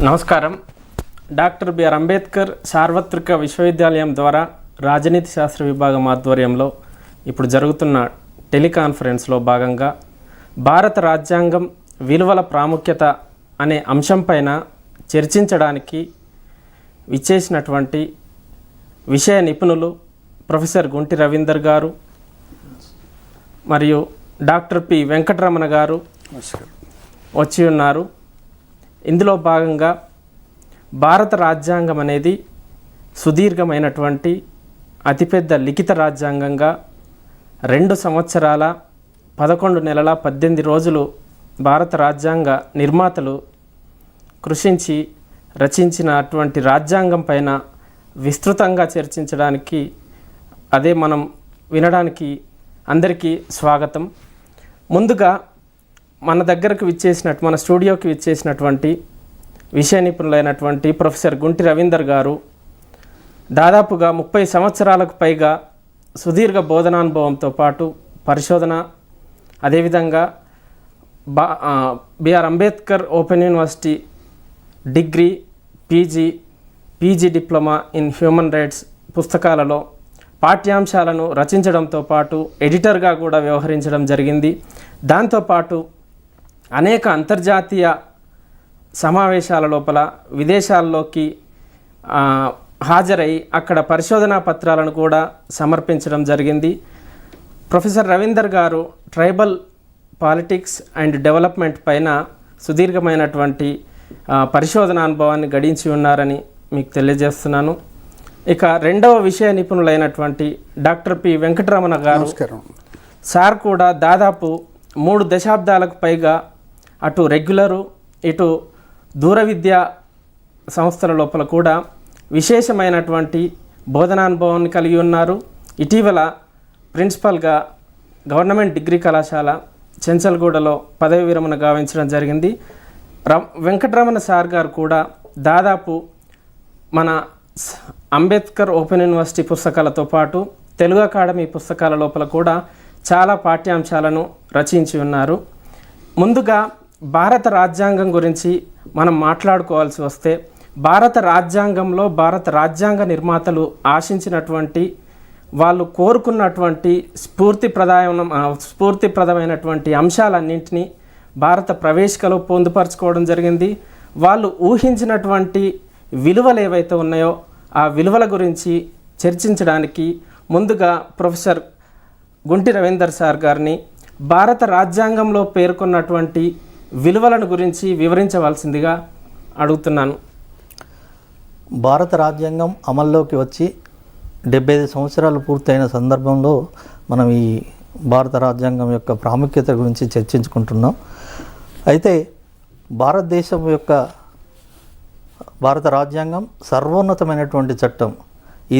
నమస్కారం. Doctor B R Ambedkar సార్వత్రిక విశ్వవిద్యాలయం ద్వారా రాజనీతి శాస్త్ర విభాగం ఆధ్వర్యంలో ఇప్పుడు జరుగుతున్న టెలికాన్ఫరెన్స్లో భాగంగా భారత రాజ్యాంగం విలువల ప్రాముఖ్యత అనే అంశంపైన చర్చించడానికి విచ్చేసినటువంటి విషయ నిపుణులు ప్రొఫెసర్ గుంటి రవీందర్ గారు మరియు డాక్టర్ పి వెంకటరమణ గారు వచ్చి ఉన్నారు. ఇందులో భాగంగా భారత రాజ్యాంగం అనేది సుదీర్ఘమైనటువంటి అతిపెద్ద లిఖిత రాజ్యాంగంగా 2 సంవత్సరాల 11 నెలల 18 రోజులు భారత రాజ్యాంగ నిర్మాతలు కృషించి రచించినటువంటి రాజ్యాంగం పైన విస్తృతంగా చర్చించడానికి అదే మనం వినడానికి అందరికీ స్వాగతం. ముందుగా మన దగ్గరకు మన స్టూడియోకి విచ్చేసినటువంటి విషయ నిపుణులైనటువంటి ప్రొఫెసర్ గుంటి రవీందర్ గారు దాదాపుగా 30 సంవత్సరాలకు పైగా సుదీర్ఘ బోధనానుభవంతో పాటు పరిశోధన, అదేవిధంగా B R Ambedkar open university degree, PG diploma in human rights పుస్తకాలలో పాఠ్యాంశాలను రచించడంతో పాటు ఎడిటర్గా కూడా వ్యవహరించడం జరిగింది. దాంతోపాటు అనేక అంతర్జాతీయ సమావేశాల లోపల విదేశాల్లోకి హాజరై అక్కడ పరిశోధనా పత్రాలను కూడా సమర్పించడం జరిగింది. ప్రొఫెసర్ రవీందర్ గారు ట్రైబల్ పాలిటిక్స్ అండ్ డెవలప్మెంట్ పైన సుదీర్ఘమైనటువంటి పరిశోధన అనుభవాన్ని గడించి ఉన్నారని మీకు తెలియజేస్తున్నాను. ఇక రెండవ విషయ నిపుణులైనటువంటి డాక్టర్ పి వెంకటరమణ గారు సార్ కూడా దాదాపు 3 దశాబ్దాలకు పైగా అటు రెగ్యులరు ఇటు దూర విద్యా సంస్థల లోపల కూడా విశేషమైనటువంటి బోధనానుభవాన్ని కలిగి ఉన్నారు. ఇటీవల ప్రిన్సిపల్గా గవర్నమెంట్ డిగ్రీ కళాశాల చెంచల్గూడలో పదవి విరమణ గావించడం జరిగింది. వెంకటరమణ సార్ గారు కూడా దాదాపు మన అంబేద్కర్ ఓపెన్ యూనివర్సిటీ పుస్తకాలతో పాటు తెలుగు అకాడమీ పుస్తకాల లోపల కూడా చాలా పాఠ్యాంశాలను రచించి ఉన్నారు. ముందుగా భారత రాజ్యాంగం గురించి మనం మాట్లాడుకోవాల్సి వస్తే భారత రాజ్యాంగంలో భారత రాజ్యాంగ నిర్మాతలు ఆశించినటువంటి వాళ్ళు కోరుకున్నటువంటి స్ఫూర్తిప్రదమైనటువంటి అంశాలన్నింటినీ భారత ప్రవేశికలో పొందుపరచుకోవడం జరిగింది. వాళ్ళు ఊహించినటువంటి విలువలు ఏవైతే ఉన్నాయో ఆ విలువల గురించి చర్చించడానికి ముందుగా ప్రొఫెసర్ గుంటి రవీందర్ సార్ గారిని భారత రాజ్యాంగంలో పేర్కొన్నటువంటి విలువలను గురించి వివరించవలసిందిగా అడుగుతున్నాను. భారత రాజ్యాంగం అమల్లోకి వచ్చి 75 సంవత్సరాలు పూర్తయిన సందర్భంలో మనం ఈ భారత రాజ్యాంగం యొక్క ప్రాముఖ్యత గురించి చర్చించుకుంటున్నాం. అయితే భారతదేశం యొక్క భారత రాజ్యాంగం సర్వోన్నతమైనటువంటి చట్టం.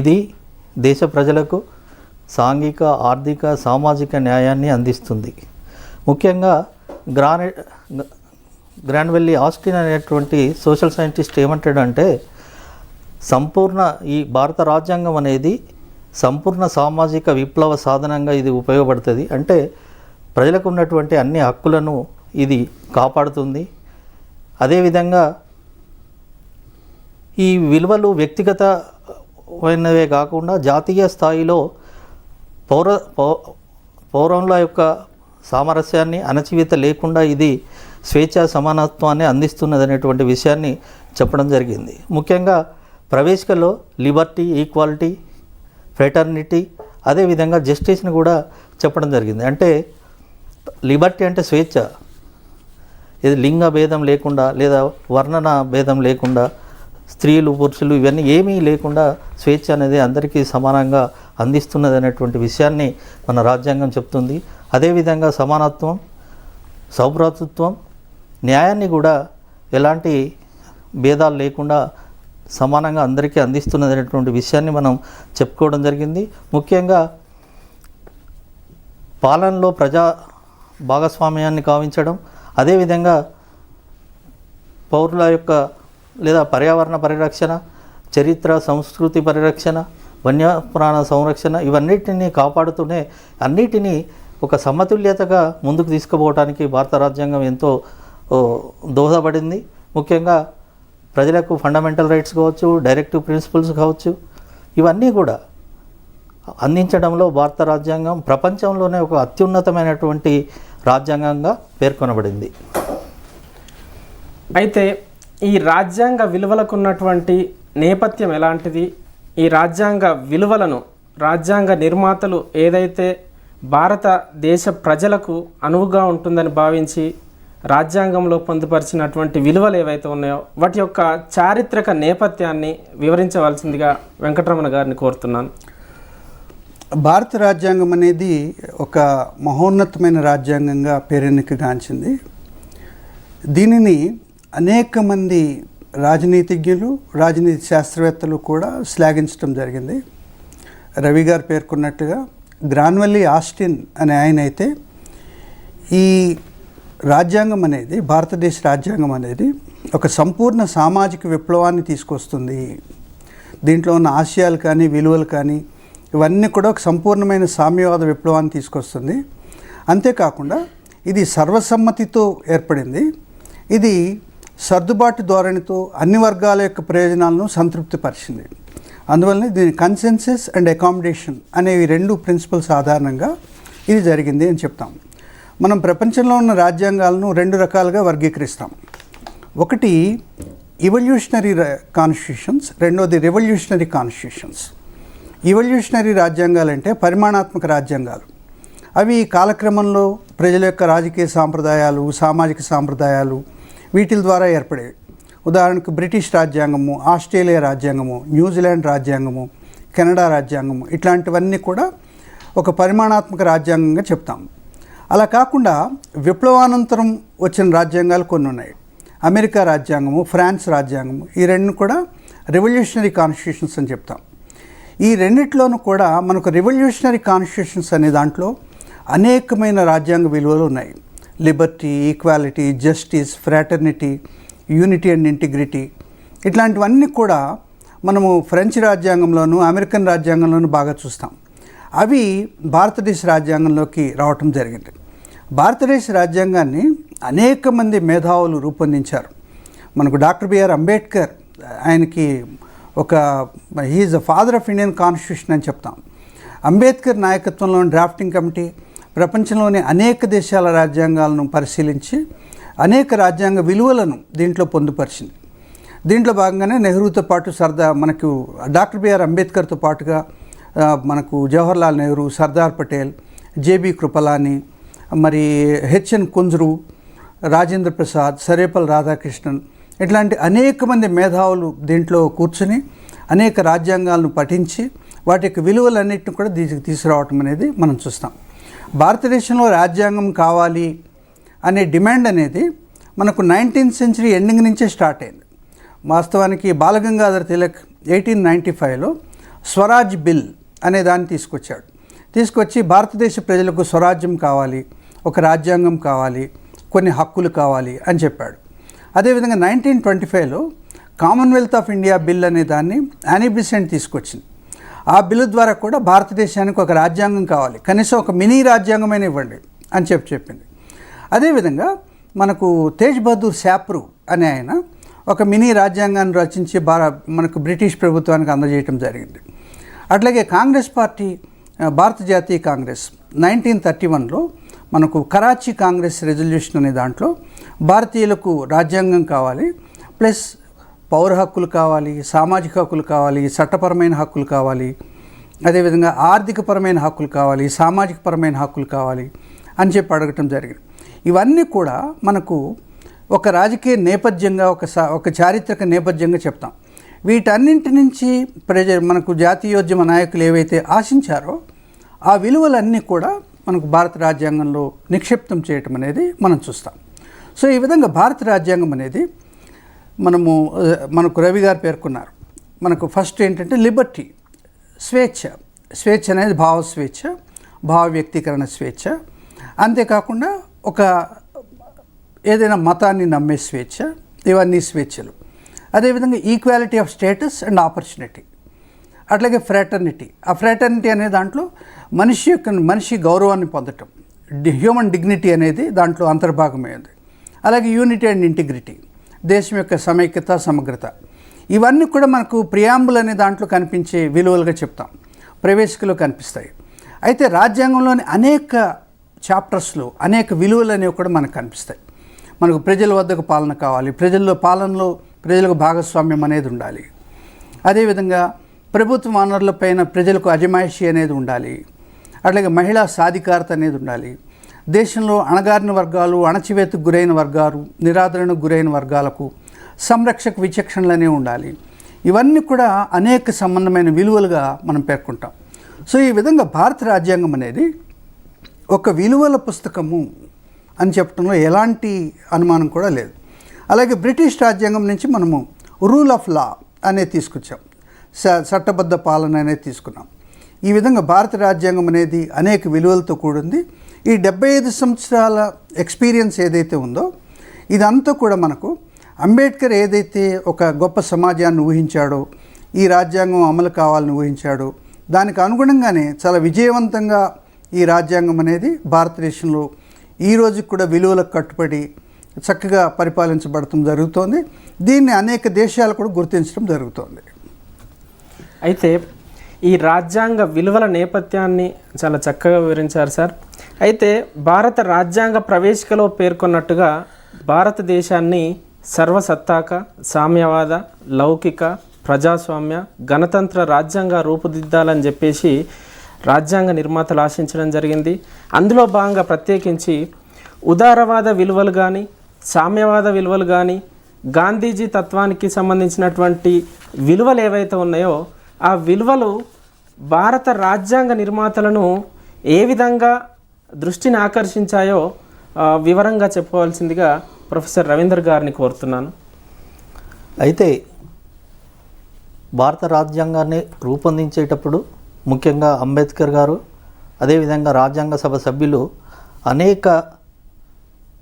ఇది దేశ ప్రజలకు సాంఘిక, ఆర్థిక, సామాజిక న్యాయాన్ని అందిస్తుంది. ముఖ్యంగా గ్రాన్వెల్లీ ఆస్టిన్ అనేటువంటి సోషల్ సైంటిస్ట్ ఏమంటాడంటే ఈ భారత రాజ్యాంగం అనేది సంపూర్ణ సామాజిక విప్లవ సాధనంగా ఇది ఉపయోగపడుతుంది. అంటే ప్రజలకు ఉన్నటువంటి అన్ని హక్కులను ఇది కాపాడుతుంది. అదేవిధంగా ఈ విలువలు వ్యక్తిగతమైనవే కాకుండా జాతీయ స్థాయిలో పౌరుల యొక్క సామరస్యాన్ని, అణచివేత లేకుండా ఇది స్వేచ్ఛ, సమానత్వాన్ని అందిస్తున్నది అనేటువంటి విషయాన్ని చెప్పడం జరిగింది. ముఖ్యంగా ప్రవేశికలో లిబర్టీ, ఈక్వాలిటీ, ఫ్రెటర్నిటీ, అదేవిధంగా జస్టిస్ని కూడా చెప్పడం జరిగింది. అంటే లిబర్టీ అంటే స్వేచ్ఛ, ఇది లింగ భేదం లేకుండా లేదా వర్ణన భేదం లేకుండా స్త్రీలు, పురుషులు ఇవన్నీ ఏమీ లేకుండా స్వేచ్ఛ అనేది అందరికీ సమానంగా అందిస్తున్నది అనేటువంటి విషయాన్ని మన రాజ్యాంగం చెప్తుంది. అదేవిధంగా సమానత్వం, సౌభ్రాతృత్వం, న్యాయాన్ని కూడా ఎలాంటి భేదాలు లేకుండా సమానంగా అందరికీ అందిస్తున్నది అనేటువంటి విషయాన్ని మనం చెప్పుకోవడం జరిగింది. ముఖ్యంగా పాలనలో ప్రజా భాగస్వామ్యాన్ని కావించడం, అదేవిధంగా పౌరుల యొక్క లేదా పర్యావరణ పరిరక్షణ, చరిత్ర, సంస్కృతి పరిరక్షణ, వన్యప్రాణ సంరక్షణ ఇవన్నిటిని కాపాడుతూనే అన్నిటినీ ఒక సమతుల్యతగా ముందుకు తీసుకుపోవడానికి భారత రాజ్యాంగం ఎంతో దోహదపడింది. ముఖ్యంగా ప్రజలకు ఫండమెంటల్ రైట్స్ కావచ్చు, డైరెక్టివ్ ప్రిన్సిపల్స్ కావచ్చు, ఇవన్నీ కూడా అందించడంలో భారత రాజ్యాంగం ప్రపంచంలోనే ఒక అత్యున్నతమైనటువంటి రాజ్యాంగంగా పేర్కొనబడింది. అయితే ఈ రాజ్యాంగ విలువలకు ఉన్నటువంటి నేపథ్యం ఎలాంటిది? ఈ రాజ్యాంగ విలువలను రాజ్యాంగ నిర్మాతలు ఏదైతే భారతదేశ ప్రజలకు అనువుగా ఉంటుందని భావించి రాజ్యాంగంలో పొందుపరిచినటువంటి విలువలు ఏవైతే ఉన్నాయో వాటి యొక్క చారిత్రక నేపథ్యాన్ని వివరించవలసిందిగా వెంకటరమణ గారిని కోరుతున్నాను. భారత రాజ్యాంగం అనేది ఒక మహోన్నతమైన రాజ్యాంగంగా పేరెన్నికగాంచింది. దీనిని అనేక మంది రాజనీతిజ్ఞులు, రాజనీతి శాస్త్రవేత్తలు కూడా శ్లాఘించడం జరిగింది. రవి గారు పేర్కొన్నట్టుగా గ్రాన్వెల్లీ ఆస్టిన్ అనే ఆయన అయితే ఈ రాజ్యాంగం అనేది, భారతదేశ రాజ్యాంగం అనేది ఒక సంపూర్ణ సామాజిక విప్లవాన్ని తీసుకొస్తుంది. దీంట్లో ఉన్న ఆశయాలు కానీ, విలువలు కానీ ఇవన్నీ కూడా ఒక సంపూర్ణమైన సామ్యవాద విప్లవాన్ని తీసుకొస్తుంది. అంతేకాకుండా ఇది సర్వసమ్మతితో ఏర్పడింది. ఇది సర్దుబాటు ధోరణితో అన్ని వర్గాల యొక్క ప్రయోజనాలను సంతృప్తిపరిచింది. అందువల్ల దీని కన్సెన్సస్ అండ్ అకామిడేషన్ అనేవి రెండు ప్రిన్సిపల్స్ ఆధారంగా ఇది జరిగింది అని చెప్తాం. మనం ప్రపంచంలో ఉన్న రాజ్యాంగాలను రెండు రకాలుగా వర్గీకరిస్తాం. ఒకటి ఇవల్యూషనరీ కాన్స్టిట్యూషన్స్, రెండోది రెవల్యూషనరీ కాన్స్టిట్యూషన్స్. ఇవల్యూషనరీ రాజ్యాంగాలు అంటే పరిమాణాత్మక రాజ్యాంగాలు. అవి కాలక్రమంలో ప్రజల యొక్క రాజకీయ సాంప్రదాయాలు, సామాజిక సాంప్రదాయాలు వీటి ద్వారా ఏర్పడేవి. ఉదాహరణకు బ్రిటిష్ రాజ్యాంగము, ఆస్ట్రేలియా రాజ్యాంగము, న్యూజిలాండ్ రాజ్యాంగము, కెనడా రాజ్యాంగము ఇట్లాంటివన్నీ కూడా ఒక పరిమాణాత్మక రాజ్యాంగంగా చెప్తాం. అలా కాకుండా విప్లవానంతరం వచ్చిన రాజ్యాంగాలు కొన్ని ఉన్నాయి. అమెరికా రాజ్యాంగము, ఫ్రాన్స్ రాజ్యాంగము, ఈ రెండు కూడా రెవల్యూషనరీ కాన్స్టిట్యూషన్స్ అని చెప్తాం. ఈ రెండిట్లోనూ కూడా మనకు రెవల్యూషనరీ కాన్స్టిట్యూషన్స్ అనే దాంట్లో అనేకమైన రాజ్యాంగ విలువలు ఉన్నాయి. Liberty, equality, justice, fraternity, unity and integrity ఇట్లాంటివన్నీ కూడా మనము ఫ్రెంచ్ రాజ్యాంగంలోనూ అమెరికన్ రాజ్యాంగంలోనూ బాగా చూస్తాం. అవి భారతదేశ రాజ్యాంగంలోకి రావటం జరిగింది. భారతదేశ రాజ్యాంగాన్ని అనేక మంది మేధావులు రూపొందించారు. మనకు డాక్టర్ బిఆర్ అంబేద్కర్, ఆయనకి he is the father of Indian constitution అని చెప్తాం. అంబేద్కర్ నాయకత్వంలోని డ్రాఫ్టింగ్ కమిటీ ప్రపంచంలోని అనేక దేశాల రాజ్యాంగాలను పరిశీలించి అనేక రాజ్యాంగ విలువలను దీంట్లో పొందుపరిచింది. దీంట్లో భాగంగానే నెహ్రూతో పాటు మనకు డాక్టర్ బిఆర్ అంబేద్కర్తో పాటుగా మనకు జవహర్లాల్ నెహ్రూ, సర్దార్ పటేల్, జేబీ కృపలాని, మరి హెచ్ఎన్ కుంజ్రు, రాజేంద్ర ప్రసాద్, సర్వేపల్లి రాధాకృష్ణన్ ఇట్లాంటి అనేక మంది మేధావులు దీంట్లో కూర్చుని అనేక రాజ్యాంగాలను పఠించి వాటి యొక్క విలువలన్నింటిని కూడా తీసుకురావటం అనేది మనం చూస్తాం. భారతదేశంలో రాజ్యాంగం కావాలి అనే డిమాండ్ అనేది మనకు 19th సెంచరీ ఎండింగ్ నుంచే స్టార్ట్ అయింది. వాస్తవానికి బాలగంగాధర తిలక్ 1895లో స్వరాజ్ బిల్ అనే దాన్ని తీసుకొచ్చి భారతదేశ ప్రజలకు స్వరాజ్యం కావాలి, ఒక రాజ్యాంగం కావాలి, కొన్ని హక్కులు కావాలి అని చెప్పాడు. అదేవిధంగా 1925లో కామన్వెల్త్ ఆఫ్ ఇండియా బిల్ అనే దాన్ని యానీ బెసెంట్ తీసుకొచ్చింది. ఆ బిల్లు ద్వారా కూడా భారతదేశానికి ఒక రాజ్యాంగం కావాలి, కనీసం ఒక మినీ రాజ్యాంగమైన ఇవ్వండి అని చెప్పింది. అదేవిధంగా మనకు తేజ్ బహదూర్ శాప్రు అనే ఆయన ఒక మినీ రాజ్యాంగాన్ని రచించి మనకు బ్రిటిష్ ప్రభుత్వానికి అందజేయటం జరిగింది. అట్లాగే కాంగ్రెస్ పార్టీ, భారత జాతీయ కాంగ్రెస్ 1931లో మనకు కరాచీ కాంగ్రెస్ రెజల్యూషన్ అనే దాంట్లో భారతీయులకు రాజ్యాంగం కావాలి, ప్లస్ పౌర హక్కులు కావాలి, సామాజిక హక్కులు కావాలి, చట్టపరమైన హక్కులు కావాలి, అదేవిధంగా ఆర్థికపరమైన హక్కులు కావాలి, సామాజికపరమైన హక్కులు కావాలి అని చెప్పి అడగటం జరిగింది. ఇవన్నీ కూడా మనకు ఒక రాజకీయ నేపథ్యంగా, ఒక చారిత్రక నేపథ్యంగా చెప్తాం. వీటన్నింటి నుంచి మనకు జాతీయోద్యమ నాయకులు ఏవైతే ఆశించారో ఆ విలువలన్నీ కూడా మనకు భారత రాజ్యాంగంలో నిక్షిప్తం చేయటం అనేది మనం చూస్తాం. సో ఈ విధంగా భారత రాజ్యాంగం అనేది మనకు రవి గారు పేర్కొన్నారు. మనకు ఫస్ట్ ఏంటంటే లిబర్టీ, స్వేచ్ఛ అనేది భావ స్వేచ్ఛ, భావ వ్యక్తీకరణ స్వేచ్ఛ, అంతేకాకుండా ఒక ఏదైనా మతాన్ని నమ్మే స్వేచ్ఛ, ఇవన్నీ స్వేచ్ఛలు. అదేవిధంగా equality of status and opportunity, అట్లాగే ఫ్రాటర్నిటీ. ఆ ఫ్రాటర్నిటీ అనే దాంట్లో మనిషి గౌరవాన్ని పొందటం, హ్యూమన్ డిగ్నిటీ అనేది దాంట్లో అంతర్భాగమైంది. అలాగే యూనిటీ అండ్ ఇంటిగ్రిటీ, దేశం యొక్క సమైక్యత, సమగ్రత, ఇవన్నీ కూడా మనకు ప్రియాంబుల్ అనే దాంట్లో కనిపించే విలువలుగా చెప్తాం, ప్రవేశికలో కనిపిస్తాయి. అయితే రాజ్యాంగంలోని అనేక చాప్టర్స్లో అనేక విలువలు అనేవి కూడా మనకు కనిపిస్తాయి. మనకు ప్రజల వద్దకు పాలన కావాలి, పాలనలో ప్రజలకు భాగస్వామ్యం అనేది ఉండాలి, అదేవిధంగా ప్రభుత్వ వనరులపైన ప్రజలకు అజమాయిషీ అనేది ఉండాలి, అట్లాగే మహిళా సాధికారత అనేది ఉండాలి, దేశంలో అణగారిన వర్గాలు, అణచివేతకు గురైన వర్గాలు, నిరాదరణకు గురైన వర్గాలకు సంరక్షక విచక్షణలు అనేవి ఉండాలి. ఇవన్నీ కూడా అనేక సంబంధమైన విలువలుగా మనం పేర్కొంటాం. సో ఈ విధంగా భారత రాజ్యాంగం అనేది ఒక విలువల పుస్తకము అని చెప్పడంలో ఎలాంటి అనుమానం కూడా లేదు. అలాగే బ్రిటిష్ రాజ్యాంగం నుంచి మనము రూల్ ఆఫ్ లా అనేది తీసుకొచ్చాం, చట్టబద్ధ పాలన అనేది తీసుకున్నాం. ఈ విధంగా భారత రాజ్యాంగం అనేది అనేక విలువలతో కూడింది. ఈ 75 సంవత్సరాల ఎక్స్పీరియన్స్ ఏదైతే ఉందో ఇదంతా కూడా మనకు అంబేద్కర్ ఏదైతే ఒక గొప్ప సమాజాన్ని ఊహించాడో, ఈ రాజ్యాంగం అమలు కావాలని ఊహించాడో, దానికి అనుగుణంగానే చాలా విజయవంతంగా ఈ రాజ్యాంగం అనేది భారతదేశంలో ఈ రోజుకి కూడా విలువలకు కట్టుబడి చక్కగా పరిపాలించబడటం జరుగుతోంది. దీన్ని అనేక దేశాలు కూడా గుర్తించడం జరుగుతోంది. అయితే ఈ రాజ్యాంగ విలువల నేపథ్యాన్ని చాలా చక్కగా వివరించారు సార్. అయితే భారత రాజ్యాంగ ప్రవేశికలో పేర్కొన్నట్టుగా భారతదేశాన్ని సర్వసత్తాక, సామ్యవాద, లౌకిక, ప్రజాస్వామ్య, గణతంత్ర రాజ్యాంగ రూపుదిద్దాలని చెప్పేసి రాజ్యాంగ నిర్మాతలు ఆశించడం జరిగింది. అందులో భాగంగా ప్రత్యేకించి ఉదారవాద విలువలు కానీ, సామ్యవాద విలువలు కానీ, గాంధీజీ తత్వానికి సంబంధించినటువంటి విలువలు ఏవైతే ఉన్నాయో ఆ విలువలు భారత రాజ్యాంగ నిర్మాతలను ఏ విధంగా దృష్టిని ఆకర్షించాయో వివరంగా చెప్పవలసిందిగా ప్రొఫెసర్ రవీందర్ గారిని కోరుతున్నాను. అయితే భారత రాజ్యాంగాన్ని రూపొందించేటప్పుడు ముఖ్యంగా అంబేద్కర్ గారు, అదేవిధంగా రాజ్యాంగ సభ సభ్యులు అనేక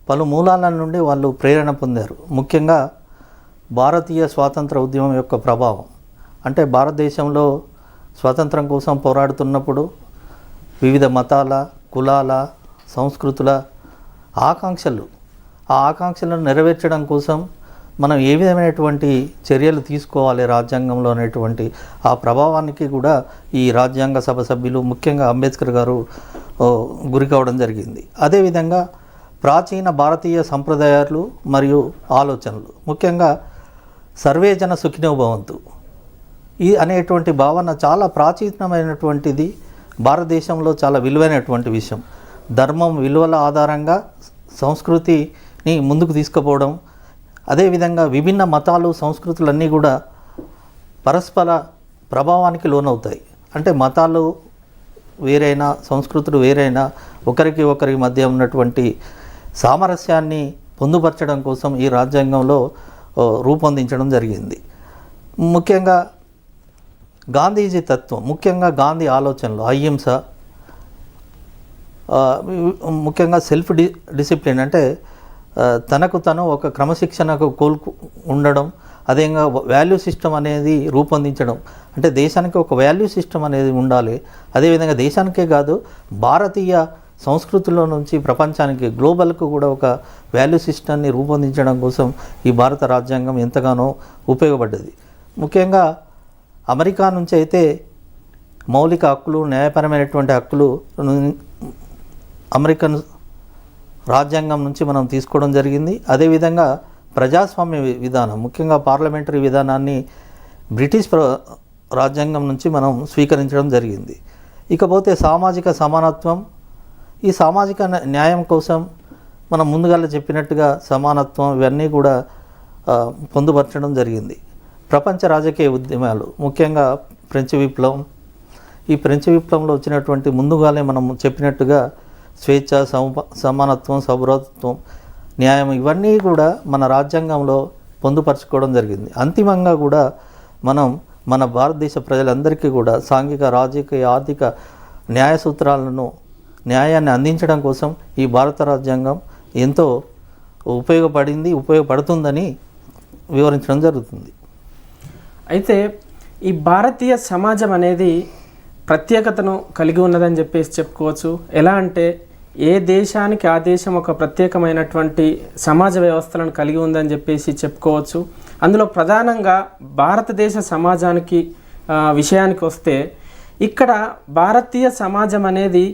పలు మూలాల నుండి వాళ్ళు ప్రేరణ పొందారు. ముఖ్యంగా భారతీయ స్వాతంత్ర ఉద్యమం యొక్క ప్రభావం, అంటే భారతదేశంలో స్వాతంత్రం కోసం పోరాడుతున్నప్పుడు వివిధ మతాల, కులాల, సంస్కృతుల ఆకాంక్షలు, ఆ ఆకాంక్షలను నెరవేర్చడం కోసం మనం ఏ విధమైనటువంటి చర్యలు తీసుకోవాలి రాజ్యాంగంలో అనేటువంటి ఆ ప్రభావానికి కూడా ఈ రాజ్యాంగ సభ సభ్యులు ముఖ్యంగా అంబేద్కర్ గారు గురి కావడం జరిగింది. అదేవిధంగా ప్రాచీన భారతీయ సంప్రదాయాలు మరియు ఆలోచనలు, ముఖ్యంగా సర్వే జన సుఖినో భవంతు ఈ అనేటువంటి భావన చాలా ప్రాచీనమైనటువంటిది, భారతదేశంలో చాలా విలువైనటువంటి విషయం. ధర్మం విలువల ఆధారంగా సంస్కృతిని ముందుకు తీసుకుపోవడం, అదేవిధంగా విభిన్న మతాలు, సంస్కృతులన్నీ కూడా పరస్పర ప్రభావానికి లోనవుతాయి. అంటే మతాలు వేరైనా, సంస్కృతులు వేరైనా ఒకరికి మధ్య ఉన్నటువంటి సామరస్యాన్ని పొందుపరచడం కోసం ఈ రాజ్యాంగంలో రూపొందించడం జరిగింది. ముఖ్యంగా గాంధీజీ తత్వం, ముఖ్యంగా గాంధీ ఆలోచనలు, అహింస, ముఖ్యంగా సెల్ఫ్ డిసిప్లిన్, అంటే తనకు తను ఒక క్రమశిక్షణకు ఉండడం, అదేవిధంగా వాల్యూ సిస్టమ్ అనేది రూపొందించడం, అంటే దేశానికి ఒక వాల్యూ సిస్టమ్ అనేది ఉండాలి. అదేవిధంగా దేశానికే కాదు, భారతీయ సంస్కృతిలో నుంచి ప్రపంచానికి, గ్లోబల్కు కూడా ఒక వాల్యూ సిస్టమ్ని రూపొందించడం కోసం ఈ భారత రాజ్యాంగం ఎంతగానో ఉపయోగపడ్డది. ముఖ్యంగా అమెరికా నుంచి అయితే మౌలిక హక్కులు, న్యాయపరమైనటువంటి హక్కులు అమెరికన్ రాజ్యాంగం నుంచి మనం తీసుకోవడం జరిగింది. అదేవిధంగా ప్రజాస్వామ్య విధానం, ముఖ్యంగా పార్లమెంటరీ విధానాన్ని బ్రిటిష్ రాజ్యాంగం నుంచి మనం స్వీకరించడం జరిగింది. ఇకపోతే సామాజిక సమానత్వం, ఈ సామాజిక న్యాయం కోసం మనం ముందుగా చెప్పినట్టుగా సమానత్వం ఇవన్నీ కూడా పొందుపరచడం జరిగింది. ప్రపంచ రాజకీయ ఉద్యమాలు, ముఖ్యంగా ఫ్రెంచ్ విప్లవం, ఈ ఫ్రెంచ్ విప్లవంలో వచ్చినటువంటి ముందుగానే మనం చెప్పినట్టుగా స్వేచ్ఛ, సమానత్వం, సౌభ్రాతృత్వం, న్యాయం ఇవన్నీ కూడా మన రాజ్యాంగంలో పొందుపరచుకోవడం జరిగింది. అంతిమంగా కూడా మనం మన భారతదేశ ప్రజలందరికీ కూడా సాంఘిక, రాజకీయ, ఆర్థిక న్యాయ సూత్రాలను, న్యాయాన్ని అందించడం కోసం ఈ భారత రాజ్యాంగం ఎంతో ఉపయోగపడుతుందని వివరించడం జరుగుతుంది. అయితే ఈ భారతీయ సమాజం అనేది ప్రత్యేకతను కలిగి ఉన్నదని చెప్పేసి చెప్పుకోవచ్చు. ఎలా అంటే ఏ దేశానికి ఆ దేశం ఒక ప్రత్యేకమైనటువంటి సమాజ వ్యవస్థలను కలిగి ఉందని చెప్పేసి చెప్పుకోవచ్చు. అందులో ప్రధానంగా భారతదేశ సమాజానికి విషయానికి వస్తే ఇక్కడ భారతీయ సమాజం అనేది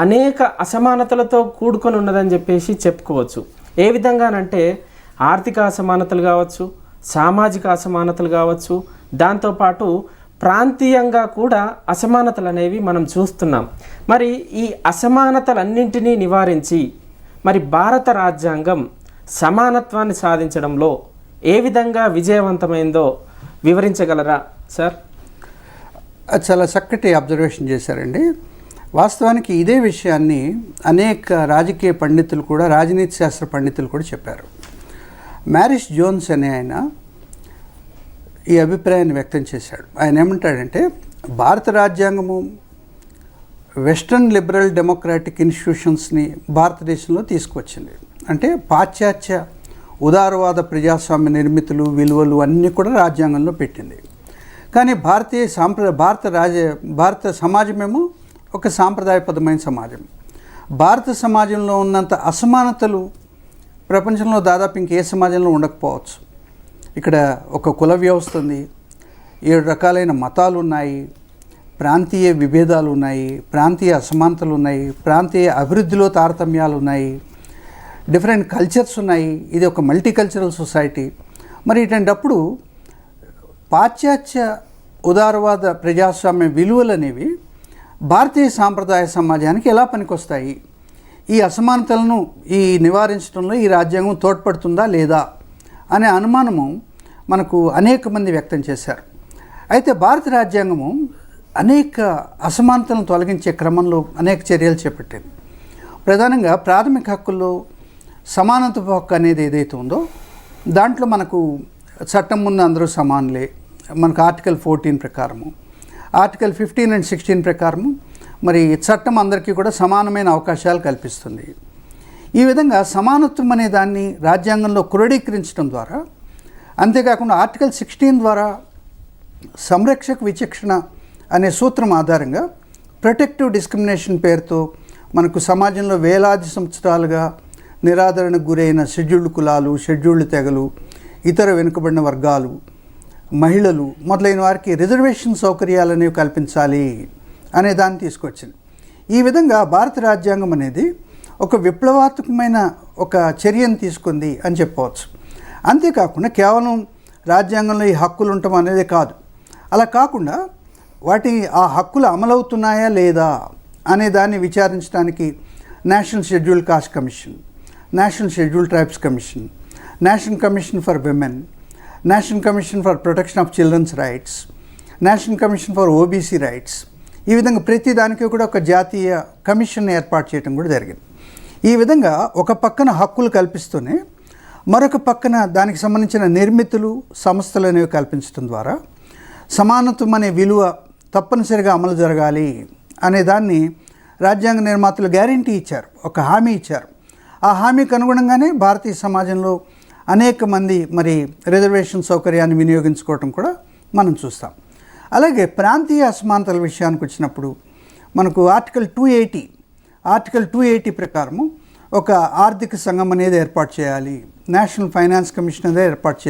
అనేక అసమానతలతో కూడుకొని ఉన్నదని చెప్పేసి చెప్పుకోవచ్చు. ఏ విధంగానంటే ఆర్థిక అసమానతలు కావచ్చు, సామాజిక అసమానతలు కావచ్చు, దాంతోపాటు ప్రాంతీయంగా కూడా అసమానతలు అనేవి మనం చూస్తున్నాం. మరి ఈ అసమానతలన్నింటినీ నివారించి మరి భారత రాజ్యాంగం సమానత్వాన్ని సాధించడంలో ఏ విధంగా విజయవంతమైందో వివరించగలరా సార్? అది చాలా చక్కటి అబ్జర్వేషన్ చేశారండి. వాస్తవానికి ఇదే విషయాన్ని అనేక రాజకీయ పండితులు కూడా, రాజనీతి శాస్త్ర పండితులు కూడా చెప్పారు. మ్యారిస్ జోన్స్ అనే ఆయన ఈ అభిప్రాయాన్ని వ్యక్తం చేశాడు. ఆయన ఏమంటాడంటే, భారత రాజ్యాంగము వెస్ట్రన్ లిబరల్ డెమోక్రాటిక్ ఇన్స్టిట్యూషన్స్ని భారతదేశంలో తీసుకువచ్చింది. అంటే పాశ్చాత్య ఉదారవాద ప్రజాస్వామ్య నిర్మితులు, విలువలు అన్నీ కూడా రాజ్యాంగంలో పెట్టింది. కానీ భారత సమాజమేమో ఒక సాంప్రదాయబద్ధమైన సమాజం. భారత సమాజంలో ఉన్నంత అసమానతలు ప్రపంచంలో దాదాపు ఇంకే సమాజంలో ఉండకపోవచ్చు. ఇక్కడ ఒక కుల వ్యవస్థ ఉంది, 7 రకాలైన మతాలు ఉన్నాయి, ప్రాంతీయ విభేదాలు ఉన్నాయి, ప్రాంతీయ అసమానతలు ఉన్నాయి, ప్రాంతీయ అభివృద్ధిలో తారతమ్యాలు ఉన్నాయి, డిఫరెంట్ కల్చర్స్ ఉన్నాయి. ఇది ఒక మల్టీకల్చరల్ సొసైటీ. మరి ఇటువంటప్పుడు పాశ్చాత్య ఉదారవాద ప్రజాస్వామ్య విలువలు అనేవి భారతీయ సాంప్రదాయ సమాజానికి ఎలా పనికొస్తాయి? ఈ అసమానతలను నివారించడంలో ఈ రాజ్యాంగం తోడ్పడుతుందా లేదా అనే అనుమానము మనకు అనేక మంది వ్యక్తం చేశారు. అయితే భారత రాజ్యాంగము అనేక అసమానతలను తొలగించే క్రమంలో అనేక చర్యలు చేపట్టింది. ప్రధానంగా ప్రాథమిక హక్కుల్లో సమానత్వ హక్కు అనేది ఏదైతే ఉందో దాంట్లో మనకు చట్టం ముందు అందరూ సమానులే. మనకు ఆర్టికల్ 14 ప్రకారము, ఆర్టికల్ 15 and 16 ప్రకారము మరి చట్టం అందరికీ కూడా సమానమైన అవకాశాలు కల్పిస్తుంది. ఈ విధంగా సమానత్వం అనే దాన్ని రాజ్యాంగంలో క్రోడీకరించడం ద్వారా, అంతేకాకుండా ఆర్టికల్ 16 ద్వారా సంరక్షక విచక్షణ అనే సూత్రం ఆధారంగా ప్రొటెక్టివ్ డిస్క్రిమినేషన్ పేరుతో మనకు సమాజంలో వేలాది సంవత్సరాలుగా నిరాదరణకు గురైన షెడ్యూల్డ్ కులాలు, షెడ్యూల్డ్ తెగలు, ఇతర వెనుకబడిన వర్గాలు, మహిళలు మొదలైన వారికి రిజర్వేషన్ సౌకర్యాలు అనేవి కల్పించాలి అనే దాన్ని తీసుకొచ్చింది. ఈ విధంగా భారత రాజ్యాంగం అనేది ఒక విప్లవాత్మకమైన ఒక చర్యను తీసుకుంది అని చెప్పవచ్చు. అంతేకాకుండా కేవలం రాజ్యాంగంలో ఈ హక్కులు ఉండటం అనేది కాదు, అలా కాకుండా ఆ హక్కులు అమలవుతున్నాయా లేదా అనే దాన్ని విచారించడానికి national scheduled caste commission, national scheduled tribes commission, national commission for women, national commission for protection of children's rights, national commission for OBC rights, ఈ విధంగా ప్రతి దానికి కూడా ఒక జాతీయ కమిషన్ ఏర్పాటు చేయడం కూడా జరిగింది. ఈ విధంగా ఒక పక్కన హక్కులు కల్పిస్తూనే మరొక పక్కన దానికి సంబంధించిన నిర్మితులు, సంస్థలు అనేవి కల్పించడం ద్వారా సమానత్వం అనే విలువ తప్పనిసరిగా అమలు జరగాలి అనే దాన్ని రాజ్యాంగ నిర్మాతలు గ్యారంటీ ఇచ్చారు, ఒక హామీ ఇచ్చారు. ఆ హామీకి అనుగుణంగానే భారతీయ సమాజంలో అనేక మంది మరి రిజర్వేషన్ సౌకర్యాన్ని వినియోగించుకోవటం కూడా మనం చూస్తాం. అలాగే ప్రాంతీయ అసమానతల విషయానికి వచ్చినప్పుడు మనకు ఆర్టికల్ 280 ప్రకారము ఒక ఆర్థిక సంఘం అనేది ఏర్పాటు చేయాలి, నేషనల్ ఫైనాన్స్ కమిషన్ అనేది ఏర్పాటు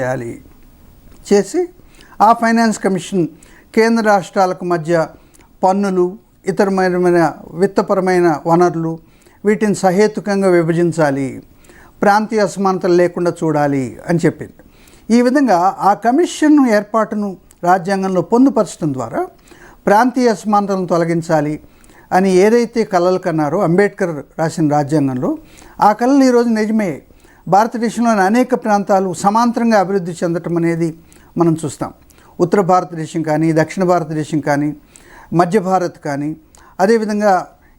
చేసి ఆ ఫైనాన్స్ కమిషన్ కేంద్ర రాష్ట్రాలకు మధ్య పన్నులు, ఇతరమైన విత్తపరమైన వనరులు వీటిని సహేతుకంగా విభజించాలి, ప్రాంతీయ అసమానతలు లేకుండా చూడాలి అని చెప్పింది. ఈ విధంగా ఆ కమిషన్ ఏర్పాటును రాజ్యాంగంలో పొందుపరచడం ద్వారా ప్రాంతీయ అసమానతలను తొలగించాలి అని ఏదైతే కలలు కన్నారో అంబేద్కర్ రాసిన రాజ్యాంగంలో, ఆ కళలు ఈరోజు నిజమయ్యాయి. భారతదేశంలోని అనేక ప్రాంతాలు సమాంతరంగా అభివృద్ధి చెందటం అనేది మనం చూస్తాం. ఉత్తర భారతదేశం కానీ, దక్షిణ భారతదేశం కానీ, మధ్య భారత్ కానీ, అదేవిధంగా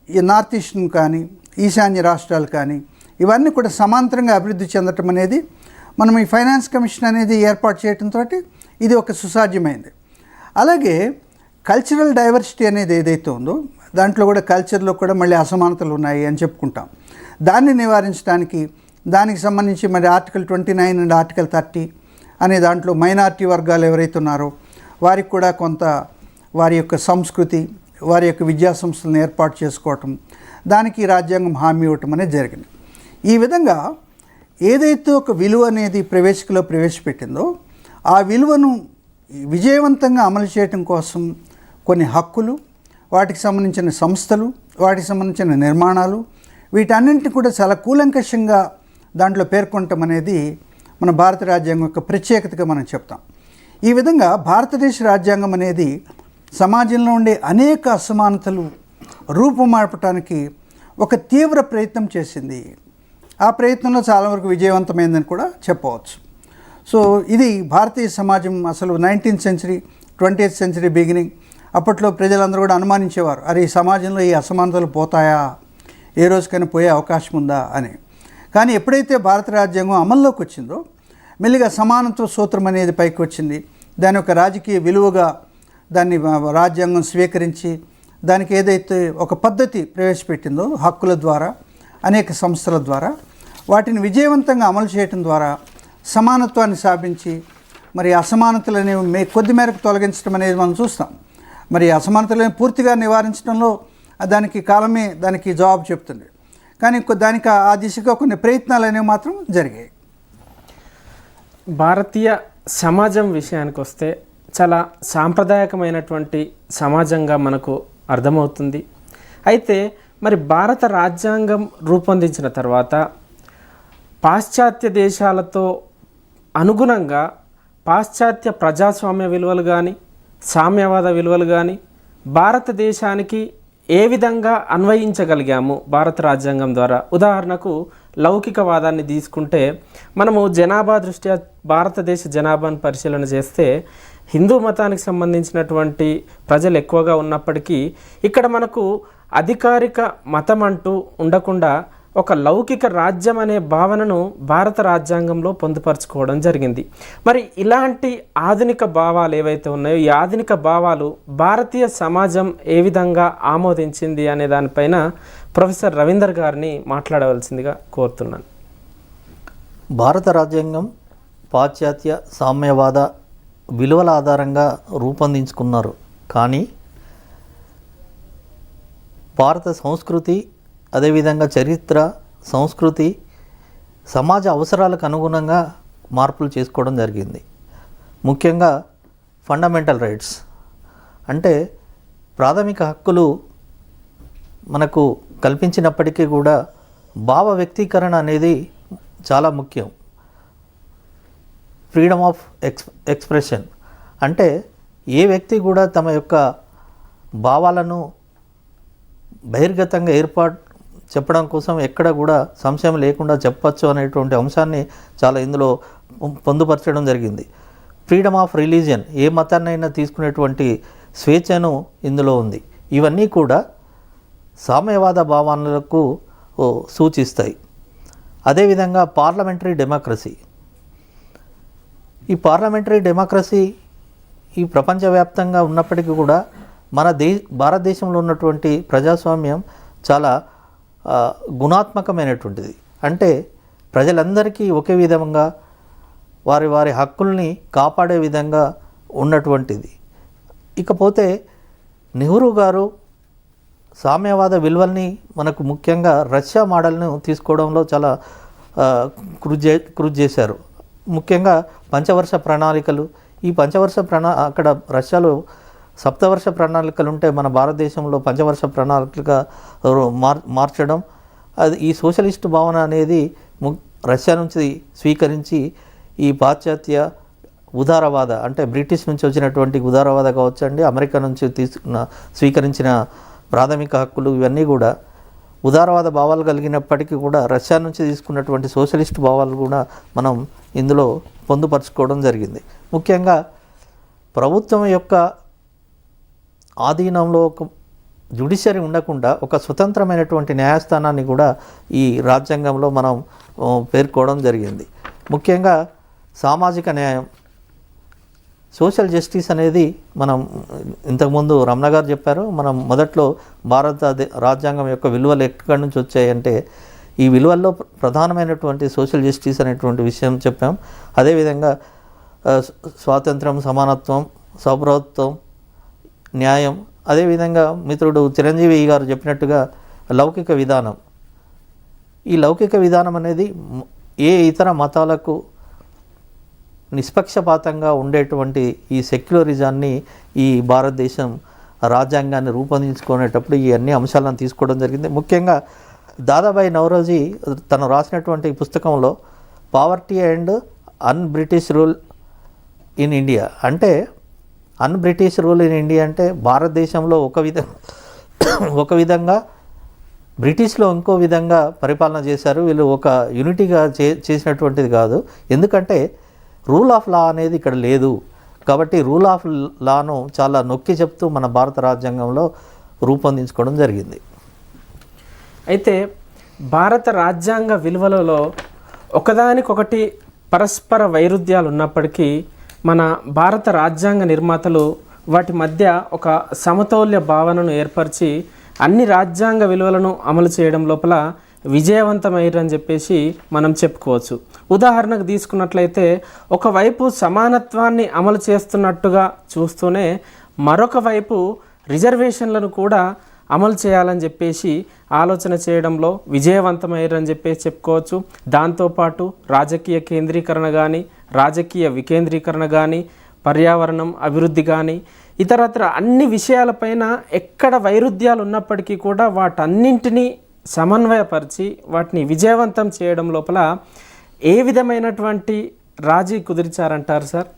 ఈ నార్త్ ఈస్టర్న్ కానీ, ఈశాన్య రాష్ట్రాలు కానీ, ఇవన్నీ కూడా సమాంతరంగా అభివృద్ధి చెందటం అనేది మనం ఈ ఫైనాన్స్ కమిషన్ అనేది ఏర్పాటు చేయడంతో ఇది ఒక సుసాధ్యమైంది. అలాగే కల్చరల్ డైవర్సిటీ అనేది ఏదైతే ఉందో దాంట్లో కూడా కల్చర్లో కూడా మళ్ళీ అసమానతలు ఉన్నాయి అని చెప్పుకుంటాం. దాన్ని నివారించడానికి దానికి సంబంధించి మరి ఆర్టికల్ 29 అండ్ ఆర్టికల్ 30 అనే దాంట్లో మైనారిటీ వర్గాలు ఎవరైతే ఉన్నారో వారికి కూడా కొంత వారి యొక్క సంస్కృతి, వారి యొక్క విద్యా సంస్థలను ఏర్పాటు చేసుకోవటం, దానికి రాజ్యాంగం హామీ ఇవ్వటం అనేది జరిగింది. ఈ విధంగా ఏదైతే ఒక విలువ అనేది ప్రవేశికలో ప్రవేశపెట్టిందో ఆ విలువను విజయవంతంగా అమలు చేయటం కోసం కొన్ని హక్కులు, వాటికి సంబంధించిన సంస్థలు, వాటికి సంబంధించిన నిర్మాణాలు, వీటన్నింటినీ కూడా చాలా కూలంకషంగా దాంట్లో పేర్కొనటం అనేది మన భారత రాజ్యాంగం యొక్క ప్రత్యేకతగా మనం చెప్తాం. ఈ విధంగా భారతదేశ రాజ్యాంగం అనేది సమాజంలో ఉండే అనేక అసమానతలు రూపుమాపటానికి ఒక తీవ్ర ప్రయత్నం చేసింది. ఆ ప్రయత్నంలో చాలా వరకు విజయవంతమైందని కూడా చెప్పవచ్చు. సో ఇది భారతీయ సమాజం అసలు 19th century 20th century beginning అప్పట్లో ప్రజలందరూ కూడా అనుమానించేవారు, అరే ఈ సమాజంలో ఈ అసమానతలు పోతాయా, ఏ రోజుకైనా పోయే అవకాశం ఉందా అని. కానీ ఎప్పుడైతే భారత రాజ్యాంగం అమల్లోకి వచ్చిందో మెల్లిగా సమానత్వ సూత్రం అనేది పైకి వచ్చింది. దాని యొక్క రాజకీయ విలువగా దాన్ని రాజ్యాంగం స్వీకరించి దానికి ఏదైతే ఒక పద్ధతి ప్రవేశపెట్టిందో హక్కుల ద్వారా, అనేక సంస్థల ద్వారా వాటిని విజయవంతంగా అమలు చేయటం ద్వారా సమానత్వాన్ని సాధించి మరి అసమానతలు అనేవి కొద్ది మేరకు తొలగించడం అనేది మనం చూస్తాం. మరి అసమానతలను పూర్తిగా నివారించడంలో దానికి కాలమే దానికి జవాబు చెప్తుంది. కానీ దానికి ఆ దిశగా కొన్ని ప్రయత్నాలు అనేవి మాత్రం జరిగాయి. భారతీయ సమాజం విషయానికి వస్తే చాలా సాంప్రదాయకమైనటువంటి సమాజంగా మనకు అర్థమవుతుంది. అయితే మరి భారత రాజ్యాంగం రూపొందించిన తర్వాత పాశ్చాత్య దేశాలతో అనుగుణంగా పాశ్చాత్య ప్రజాస్వామ్య విలువలు కానీ సామ్యవాద విలువలు కానీ భారతదేశానికి ఏ విధంగా అన్వయించగలిగాము భారత రాజ్యాంగం ద్వారా? ఉదాహరణకు లౌకికవాదాన్ని తీసుకుంటే మనము జనాభా దృష్ట్యా భారతదేశ జనాభాను పరిశీలన చేస్తే హిందూ మతానికి సంబంధించినటువంటి ప్రజలు ఎక్కువగా ఉన్నప్పటికీ ఇక్కడ మనకు అధికారిక మతం అంటూ ఉండకుండా ఒక లౌకిక రాజ్యం అనే భావనను భారత రాజ్యాంగంలో పొందుపరచుకోవడం జరిగింది. మరి ఇలాంటి ఆధునిక భావాలు ఏవైతే ఉన్నాయో ఈ ఆధునిక భావాలు భారతీయ సమాజం ఏ విధంగా ఆమోదించింది అనే దానిపైన ప్రొఫెసర్ రవీందర్ గారిని మాట్లాడవలసిందిగా కోరుతున్నాను. భారత రాజ్యాంగం పాశ్చాత్య సామ్యవాద విలువల ఆధారంగా రూపొందించుకున్నారు. కానీ భారత సంస్కృతి, అదేవిధంగా చరిత్ర, సంస్కృతి, సమాజ అవసరాలకు అనుగుణంగా మార్పులు చేసుకోవడం జరిగింది. ముఖ్యంగా ఫండమెంటల్ రైట్స్ అంటే ప్రాథమిక హక్కులు మనకు కల్పించినప్పటికీ కూడా భావ వ్యక్తీకరణ అనేది చాలా ముఖ్యం. ఫ్రీడమ్ ఆఫ్ ఎక్స్ప్రెషన్ అంటే ఏ వ్యక్తి కూడా తమ యొక్క భావాలను బహిర్గతంగా చెప్పడం కోసం ఎక్కడ కూడా సంశయం లేకుండా చెప్పచ్చు అనేటువంటి అంశాన్ని చాలా ఇందులో పొందుపరచడం జరిగింది. ఫ్రీడమ్ ఆఫ్ రిలీజియన్, ఏ మతాన్నైనా తీసుకునేటువంటి స్వేచ్ఛను ఇందులో ఉంది. ఇవన్నీ కూడా సామ్యవాద భావనలకు సూచిస్తాయి. అదేవిధంగా పార్లమెంటరీ డెమోక్రసీ, ఈ పార్లమెంటరీ డెమోక్రసీ ఈ ప్రపంచవ్యాప్తంగా ఉన్నప్పటికీ కూడా మన భారతదేశంలో ఉన్నటువంటి ప్రజాస్వామ్యం చాలా గుణాత్మకమైనటువంటిది. అంటే ప్రజలందరికీ ఒకే విధంగా వారి వారి హక్కుల్ని కాపాడే విధంగా ఉన్నటువంటిది. ఇకపోతే నెహ్రూ గారు సామ్యవాద విలువల్ని మనకు ముఖ్యంగా రష్యా మోడల్ను తీసుకోవడంలో చాలా కృషి చేశారు. ముఖ్యంగా పంచవర్ష ప్రణాళికలు, ఈ పంచవర్ష అక్కడ రష్యాలో సప్తవర్ష ప్రణాళికలు ఉంటే మన భారతదేశంలో పంచవర్ష ప్రణాళికగా మార్చడం, అది ఈ సోషలిస్ట్ భావన అనేది రష్యా నుంచి స్వీకరించి ఈ పాశ్చాత్య ఉదారవాద అంటే బ్రిటిష్ నుంచి వచ్చినటువంటి ఉదారవాద కావచ్చండి, అమెరికా నుంచి స్వీకరించిన ప్రాథమిక హక్కులు, ఇవన్నీ కూడా ఉదారవాద భావాలు కలిగినప్పటికీ కూడా రష్యా నుంచి తీసుకున్నటువంటి సోషలిస్ట్ భావాలు కూడా మనం ఇందులో పొందుపరచుకోవడం జరిగింది. ముఖ్యంగా ప్రభుత్వం యొక్క ఆధీనంలో ఒక జ్యుడిషియరీ ఉండకుండా ఒక స్వతంత్రమైనటువంటి న్యాయస్థానాన్ని కూడా ఈ రాజ్యాంగంలో మనం పేర్కోవడం జరిగింది. ముఖ్యంగా సామాజిక న్యాయం, సోషల్ జస్టిస్ అనేది మనం ఇంతకుముందు రమణ గారు చెప్పారు. మనం మొదట్లో భారత రాజ్యాంగం యొక్క విలువలు ఎక్కడి నుంచి వచ్చాయంటే ఈ విలువల్లో ప్రధానమైనటువంటి సోషల్ జస్టిస్ అనేటువంటి విషయం చెప్పాం. అదేవిధంగా స్వాతంత్రం, సమానత్వం, సౌభ్రతత్వం, న్యాయం, అదేవిధంగా మిత్రుడు చిరంజీవి గారు చెప్పినట్టుగా లౌకిక విధానం. ఈ లౌకిక విధానం అనేది ఏ ఇతర మతాలకు నిష్పక్షపాతంగా ఉండేటువంటి ఈ సెక్యులరిజాన్ని ఈ భారతదేశం రాజ్యాంగాన్ని రూపొందించుకునేటప్పుడు ఈ అన్ని అంశాలను తీసుకోవడం జరిగింది. ముఖ్యంగా దాదాబాయి నౌరోజీ తను రాసినటువంటి పుస్తకంలో poverty and an British rule in India అంటే బ్రిటిష్ రూల్ ఇన్ ఇండియా అంటే భారతదేశంలో ఒక విధంగా బ్రిటిష్లో ఇంకో విధంగా పరిపాలన చేశారు. వీళ్ళు ఒక యూనిటీగా చేసినటువంటిది కాదు. ఎందుకంటే రూల్ ఆఫ్ లా అనేది ఇక్కడ లేదు. కాబట్టి రూల్ ఆఫ్ లాను చాలా నొక్కి చెప్తూ మన భారత రాజ్యాంగంలో రూపొందించుకోవడం జరిగింది. అయితే భారత రాజ్యాంగ విలువలలో ఒకదానికొకటి పరస్పర వైరుధ్యాలు ఉన్నప్పటికీ మన భారత రాజ్యాంగ నిర్మాతలు వాటి మధ్య ఒక సమతౌల్య భావనను ఏర్పరిచి అన్ని రాజ్యాంగ విలువలను అమలు చేయడం లోపల విజయవంతమయ్యారని చెప్పేసి మనం చెప్పుకోవచ్చు. ఉదాహరణకు తీసుకున్నట్లయితే ఒకవైపు సమానత్వాన్ని అమలు చేస్తున్నట్టుగా చూస్తూనే మరొక వైపు రిజర్వేషన్లను కూడా అమలు చేయాలని చెప్పేసి ఆలోచన చేయడంలో విజయవంతమయ్యారని చెప్పేసి చెప్పుకోవచ్చు. దాంతోపాటు రాజకీయ కేంద్రీకరణ కానీ రాజకీయ వికేంద్రీకరణ కానీ పర్యావరణం అభివృద్ధి కానీ ఇతరత్ర అన్ని విషయాలపైన ఎక్కడ వైరుధ్యాలు ఉన్నప్పటికీ కూడా వాటన్నింటినీ సమన్వయపరిచి వాటిని విజయవంతం చేయడం లోపల ఏ విధమైనటువంటి రాజీ కుదిర్చారంటారు సార్?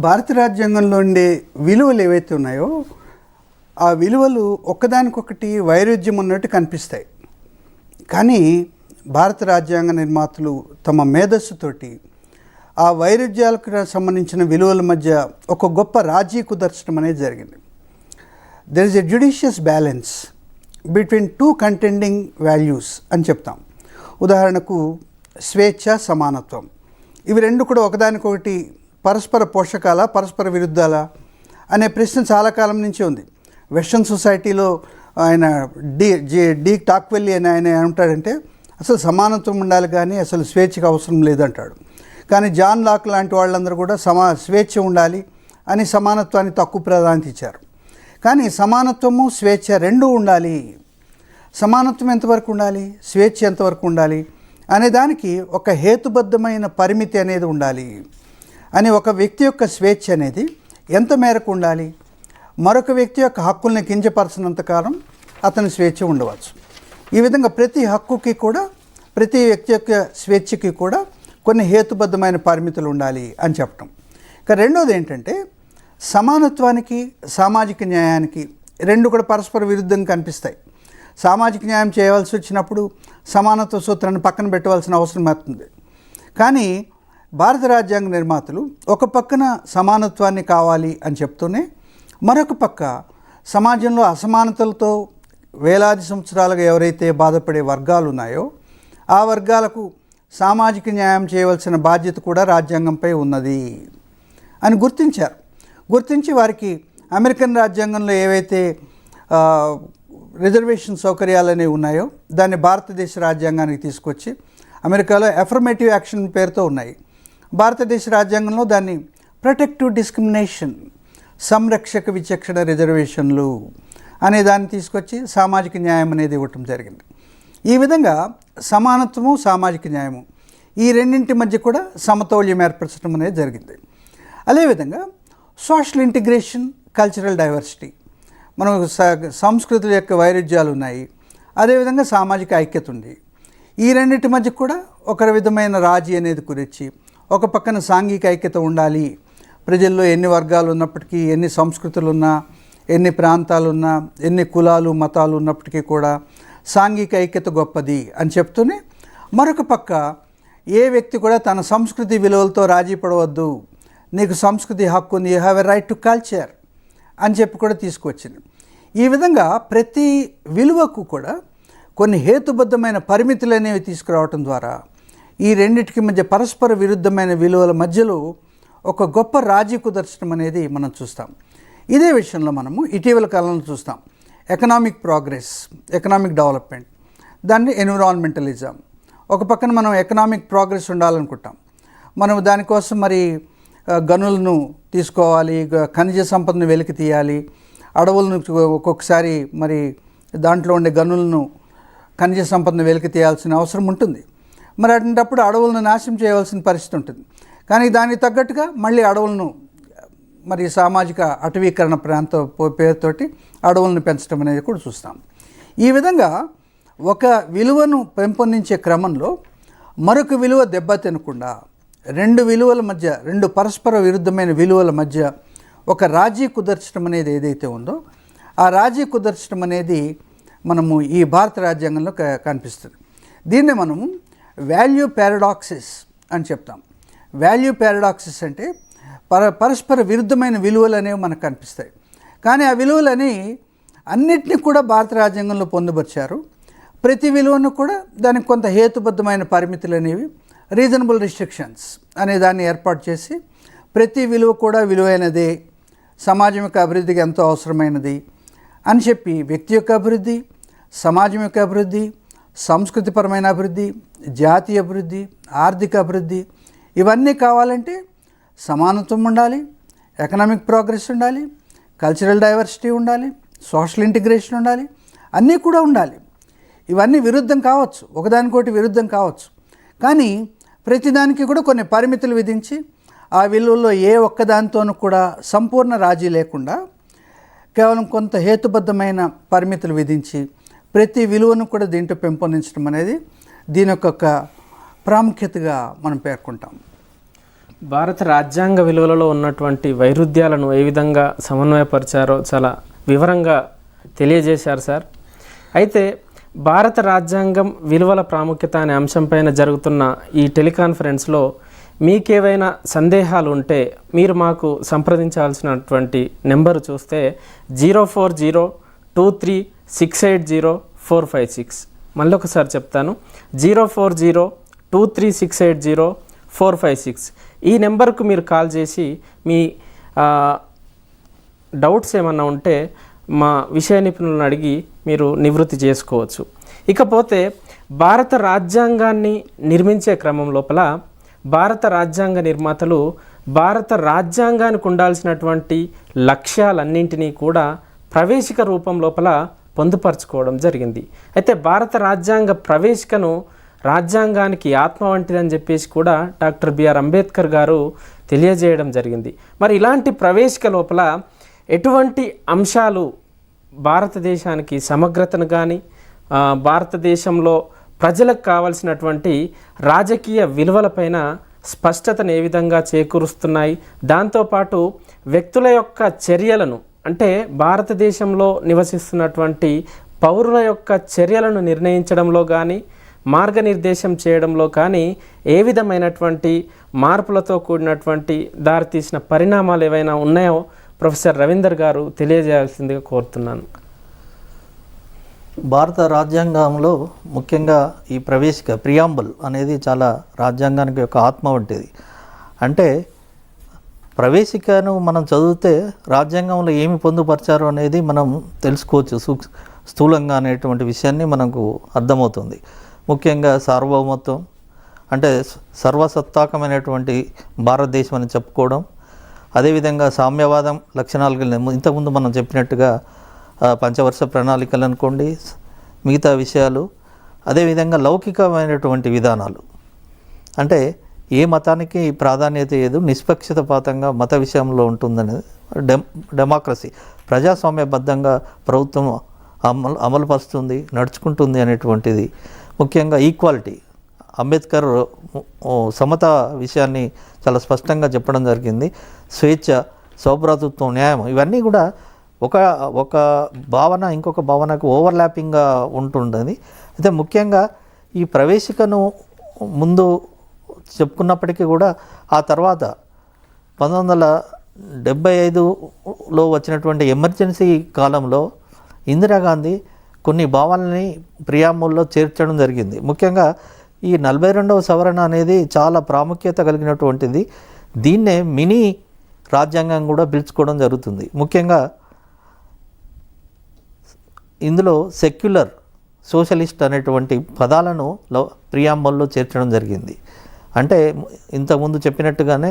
భారత రాజ్యాంగంలో ఉండే విలువలు ఏవైతే ఉన్నాయో ఆ విలువలు ఒక్కదానికొకటి వైరుధ్యం ఉన్నట్టు కనిపిస్తాయి. కానీ భారత రాజ్యాంగ నిర్మాతలు తమ మేధస్సుతోటి ఆ వైరుధ్యాలకు సంబంధించిన విలువల మధ్య ఒక గొప్ప రాజీ కుదర్చడం అనేది జరిగింది. There is a judicious balance between two contending values అని చెప్తాం. ఉదాహరణకు స్వేచ్ఛ, సమానత్వం, ఇవి రెండు కూడా ఒకదానికొకటి పరస్పర పోషకాల, పరస్పర విరుద్ధాల అనే ప్రశ్న చాలా కాలం నుంచి ఉంది. వెస్ట్రన్ సొసైటీలో ఆయన డి టాక్వెల్లీ అని ఆయన ఏమంటాడంటే అసలు సమానత్వం ఉండాలి కానీ అసలు స్వేచ్ఛకు అవసరం లేదంటాడు. కానీ జాన్ లాక్ లాంటి వాళ్ళందరూ కూడా స్వేచ్ఛ ఉండాలి అని సమానత్వాన్ని తక్కువ ప్రాధాన్యత ఇచ్చారు. కానీ సమానత్వము స్వేచ్ఛ రెండూ ఉండాలి. సమానత్వం ఎంతవరకు ఉండాలి, స్వేచ్ఛ ఎంతవరకు ఉండాలి అనే దానికి ఒక హేతుబద్ధమైన పరిమితి అనేది ఉండాలి. అని ఒక వ్యక్తి యొక్క స్వేచ్ఛ అనేది ఎంత మేరకు ఉండాలి, మరొక వ్యక్తి యొక్క హక్కుల్ని కించపరచినంత కాలం అతని స్వేచ్ఛ ఉండవచ్చు. ఈ విధంగా ప్రతి హక్కుకి కూడా, ప్రతి వ్యక్తి యొక్క స్వేచ్ఛకి కూడా కొన్ని హేతుబద్ధమైన పరిమితులు ఉండాలి అని చెప్పటం. ఇక రెండోది ఏంటంటే సమానత్వానికి సామాజిక న్యాయానికి రెండు కూడా పరస్పర విరుద్ధంగా కనిపిస్తాయి. సామాజిక న్యాయం చేయవలసి వచ్చినప్పుడు సమానత్వ సూత్రాన్ని పక్కన పెట్టవలసిన అవసరం అవుతుంది. కానీ భారత రాజ్యాంగ నిర్మాతలు ఒక పక్కన సమానత్వాన్ని కావాలి అని చెప్తూనే మరొక పక్క సమాజంలో అసమానతలతో వేలాది సంవత్సరాలుగా ఎవరైతే బాధపడే వర్గాలు ఉన్నాయో ఆ వర్గాలకు సామాజిక న్యాయం చేయవలసిన బాధ్యత కూడా రాజ్యాంగంపై ఉన్నది అని గుర్తించారు. గుర్తించి వారికి అమెరికన్ రాజ్యాంగంలో ఏవైతే రిజర్వేషన్ సౌకర్యాలు అనేవి ఉన్నాయో దాన్ని భారతదేశ రాజ్యాంగానికి తీసుకొచ్చి, అమెరికాలో అఫర్మేటివ్ యాక్షన్ పేరుతో ఉన్నాయి, భారతదేశ రాజ్యాంగంలో దాన్ని ప్రొటెక్టివ్ డిస్క్రిమినేషన్, సంరక్షక విచక్షణ రిజర్వేషన్లు అనే దాన్ని తీసుకొచ్చి సామాజిక న్యాయం అనేది ఇవ్వటం జరిగింది. ఈ విధంగా సమానత్వము, సామాజిక న్యాయము ఈ రెండింటి మధ్య కూడా సమతౌల్యం ఏర్పరచడం అనేది జరిగింది. అదేవిధంగా సోషల్ ఇంటిగ్రేషన్, కల్చరల్ డైవర్సిటీ, మనం సంస్కృతుల యొక్క వైరుధ్యాలు ఉన్నాయి, అదేవిధంగా సామాజిక ఐక్యత ఉంది. ఈ రెండింటి మధ్య కూడా ఒక విధమైన రాజీ అనేది కుదిర్చి ఒక పక్కన సాంఘిక ఐక్యత ఉండాలి, ప్రజల్లో ఎన్ని వర్గాలు ఉన్నప్పటికీ, ఎన్ని సంస్కృతులు ఉన్నా, ఎన్ని ప్రాంతాలు ఉన్నా, ఎన్ని కులాలు మతాలు ఉన్నప్పటికీ కూడా సాంఘిక ఐక్యత గొప్పది అని చెప్తూనే మరొక పక్క ఏ వ్యక్తి కూడా తన సంస్కృతి విలువలతో రాజీ పడవద్దు, నీకు సంస్కృతి హక్కు ఉంది, you have a right to culture అని చెప్పి కూడా తీసుకొచ్చింది. ఈ విధంగా ప్రతి విలువకు కూడా కొన్ని హేతుబద్ధమైన పరిమితులు అనేవి తీసుకురావటం ద్వారా ఈ రెండింటికి మధ్య పరస్పర విరుద్ధమైన విలువల మధ్యలో ఒక గొప్ప రాజీ కుదర్చడం అనేది మనం చూస్తాం. ఇదే విషయంలో మనము ఇటీవల కాలంలో చూస్తాం ఎకనామిక్ ప్రోగ్రెస్, ఎకనామిక్ డెవలప్మెంట్, దాన్ని ఎన్విరాన్మెంటలిజం. ఒక పక్కన మనం ఎకనామిక్ ప్రోగ్రెస్ ఉండాలనుకుంటాం, మనం దానికోసం మరి గనులను తీసుకోవాలి, ఖనిజ సంపదను వెలికి తీయాలి, అడవులను ఒక్కొక్కసారి మరి దాంట్లో ఉండే గనులను ఖనిజ సంపదను వెలికి తీయాల్సిన అవసరం ఉంటుంది. మరి అటువంటిప్పుడు అడవులను నాశనం చేయవలసిన పరిస్థితి ఉంటుంది. కానీ దానికి తగ్గట్టుగా మళ్ళీ అడవులను మరి సామాజిక అటవీకరణ ప్రాంత పేరుతోటి అడవులను పెంచడం అనేది కూడా చూస్తాం. ఈ విధంగా ఒక విలువను పెంపొందించే క్రమంలో మరొక విలువ దెబ్బతినకుండా రెండు విలువల మధ్య, రెండు పరస్పర విరుద్ధమైన విలువల మధ్య ఒక రాజీ కుదర్చడం అనేది ఏదైతే ఉందో ఆ రాజీ కుదర్చడం అనేది మనము ఈ భారత రాజ్యాంగంలో కనిపిస్తుంది. దీన్నే మనము వాల్యూ పారాడాక్సిస్ అని చెప్తాం. వాల్యూ పారాడాక్సిస్ అంటే పరస్పర విరుద్ధమైన విలువలు అనేవి మనకు కనిపిస్తాయి. కానీ ఆ విలువలని అన్నిటినీ కూడా భారత రాజ్యాంగంలో పొందుపరిచారు. ప్రతి విలువను కూడా దానికి కొంత హేతుబద్ధమైన పరిమితులు అనేవి, రీజనబుల్ రిస్ట్రిక్షన్స్ అనే దాన్ని ఏర్పాటు చేసి ప్రతి విలువ కూడా విలువైనదే, సమాజం యొక్క అభివృద్ధికి ఎంతో అవసరమైనది అని చెప్పి వ్యక్తి యొక్క అభివృద్ధి, సమాజం యొక్క అభివృద్ధి, సంస్కృతిపరమైన అభివృద్ధి, జాతీయ అభివృద్ధి, ఆర్థిక అభివృద్ధి ఇవన్నీ కావాలంటే సమానత్వం ఉండాలి, ఎకనామిక్ ప్రోగ్రెస్ ఉండాలి, కల్చరల్ డైవర్సిటీ ఉండాలి, సోషల్ ఇంటిగ్రేషన్ ఉండాలి, అన్నీ కూడా ఉండాలి. ఇవన్నీ విరుద్ధం కావచ్చు, ఒకదానికోటి విరుద్ధం కావచ్చు. కానీ ప్రతిదానికి కూడా కొన్ని పరిమితులు విధించి ఆ విలువల్లో ఏ ఒక్కదానితోనూ కూడా సంపూర్ణ రాజీ లేకుండా కేవలం కొంత హేతుబద్ధమైన పరిమితులు విధించి ప్రతి విలువను కూడా దీంట్లో పెంపొందించడం అనేది దీని యొక్క ప్రాముఖ్యతగా మనం పేర్కొంటాం. భారత రాజ్యాంగ విలువలలో ఉన్నటువంటి వైరుధ్యాలను ఏ విధంగా సమన్వయపరిచారో చాలా వివరంగా తెలియజేశారు సార్. అయితే భారత రాజ్యాంగం విలువల ప్రాముఖ్యత అనే అంశంపైన జరుగుతున్న ఈ టెలికాన్ఫరెన్స్లో మీకేవైనా సందేహాలు ఉంటే మీరు మాకు సంప్రదించాల్సినటువంటి నెంబరు చూస్తే 04023680456. మళ్ళీ ఒకసారి చెప్తాను, 04023680456. ఈ నెంబర్కు మీరు కాల్ చేసి మీ డౌట్స్ ఏమన్నా ఉంటే మా విషయ నిపుణులను అడిగి మీరు నివృత్తి చేసుకోవచ్చు. ఇకపోతే భారత రాజ్యాంగాన్ని నిర్మించే క్రమం లోపల భారత రాజ్యాంగ నిర్మాతలు భారత రాజ్యాంగానికి ఉండాల్సినటువంటి లక్ష్యాలన్నింటినీ కూడా ప్రవేశిక రూపం లోపల పొందుపరచుకోవడం జరిగింది. అయితే భారత రాజ్యాంగ ప్రవేశికను రాజ్యాంగానికి ఆత్మ వంటిదని చెప్పేసి కూడా డాక్టర్ బిఆర్ అంబేద్కర్ గారు తెలియజేయడం జరిగింది. మరి ఇలాంటి ప్రవేశిక లోపల ఎటువంటి అంశాలు భారతదేశానికి సమగ్రతను కానీ భారతదేశంలో ప్రజలకు కావాల్సినటువంటి రాజకీయ విలువలపైన స్పష్టతను ఏ విధంగా చేకూరుస్తున్నాయి, దాంతోపాటు వ్యక్తుల యొక్క చర్యలను అంటే భారతదేశంలో నివసిస్తున్నటువంటి పౌరుల యొక్క చర్యలను నిర్ణయించడంలో కానీ మార్గనిర్దేశం చేయడంలో కానీ ఏ విధమైనటువంటి మార్పులతో కూడినటువంటి దారితీసిన పరిణామాలు ఏవైనా ఉన్నాయో ప్రొఫెసర్ రవీందర్ గారు తెలియజేయాల్సిందిగా కోరుతున్నాను. భారత రాజ్యాంగంలో ముఖ్యంగా ఈ ప్రవేశిక ప్రియాంబుల్ అనేది చాలా రాజ్యాంగానికి యొక్క ఆత్మ వంటిది. అంటే ప్రవేశికను మనం చదివితే రాజ్యాంగంలో ఏమి పొందుపరిచారు అనేది మనం తెలుసుకోవచ్చు స్థూలంగా అనేటువంటి విషయాన్ని మనకు అర్థమవుతుంది. ముఖ్యంగా సార్వభౌమత్వం అంటే సర్వసత్తాకమైనటువంటి భారతదేశం అని చెప్పుకోవడం, అదేవిధంగా సామ్యవాదం లక్షణాలు ఇంతకుముందు మనం చెప్పినట్టుగా పంచవర్ష ప్రణాళికలు అనుకోండి, మిగతా విషయాలు, అదేవిధంగా లౌకికమైనటువంటి విధానాలు అంటే ఏ మతానికి ప్రాధాన్యత లేదు, నిష్పక్షపాతంగా మత విషయంలో ఉంటుందనేది డెమోక్రసీ ప్రజాస్వామ్యబద్ధంగా ప్రభుత్వం అమలుపరుస్తుంది, నడుచుకుంటుంది అనేటువంటిది. ముఖ్యంగా ఈక్వాలిటీ, అంబేద్కర్ సమత విషయాన్ని చాలా స్పష్టంగా చెప్పడం జరిగింది. స్వేచ్ఛ, సౌభ్రాతృత్వం, న్యాయం ఇవన్నీ కూడా ఒక భావన ఇంకొక భావనకు ఓవర్లాపింగ్గా ఉంటుంటుంది. అయితే ముఖ్యంగా ఈ ప్రవేశికను ముందు చెప్పుకున్నప్పటికీ కూడా ఆ తర్వాత 1975లో వచ్చినటువంటి ఎమర్జెన్సీ కాలంలో ఇందిరాగాంధీ కొన్ని భావాలని ప్రియాంబుల్లో చేర్చడం జరిగింది. ముఖ్యంగా ఈ 42వ సవరణ అనేది చాలా ప్రాముఖ్యత కలిగినటువంటిది. దీన్నే మినీ రాజ్యాంగం కూడా పిలుచుకోవడం జరుగుతుంది. ముఖ్యంగా ఇందులో సెక్యులర్, సోషలిస్ట్ అనేటువంటి పదాలను ప్రియాంబుల్లో చేర్చడం జరిగింది. అంటే ఇంతకుముందు చెప్పినట్టుగానే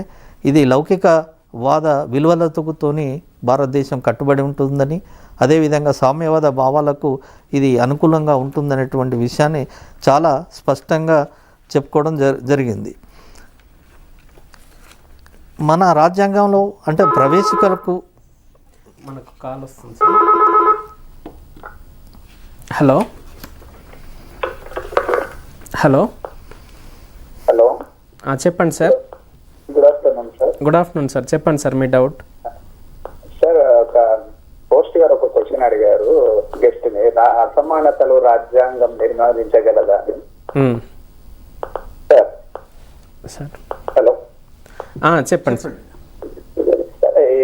ఇది లౌకిక వాద విలువలతోని భారతదేశం కట్టుబడి ఉంటుందని, అదేవిధంగా సామ్యవాద భావాలకు ఇది అనుకూలంగా ఉంటుందనేటువంటి విషయాన్ని చాలా స్పష్టంగా చెప్పుకోవడం జరిగింది. మన రాజ్యాంగంలో అంటే ప్రవేశికులకు మనకు కాల్ వస్తుంది సార్. హలో హలో హలో, చెప్పండి sir. Good afternoon sir. Good afternoon sir, చెప్పండి సార్ మీ డౌట్. సార్, ఒక పోస్ట్ గారు ఒక క్వశ్చన్ అడిగారు గెస్ట్ ని, అసమానతలు రాజ్యాంగం నిర్ణయించగలదా అని. సార్ సార్ హలో, చెప్పండి సార్.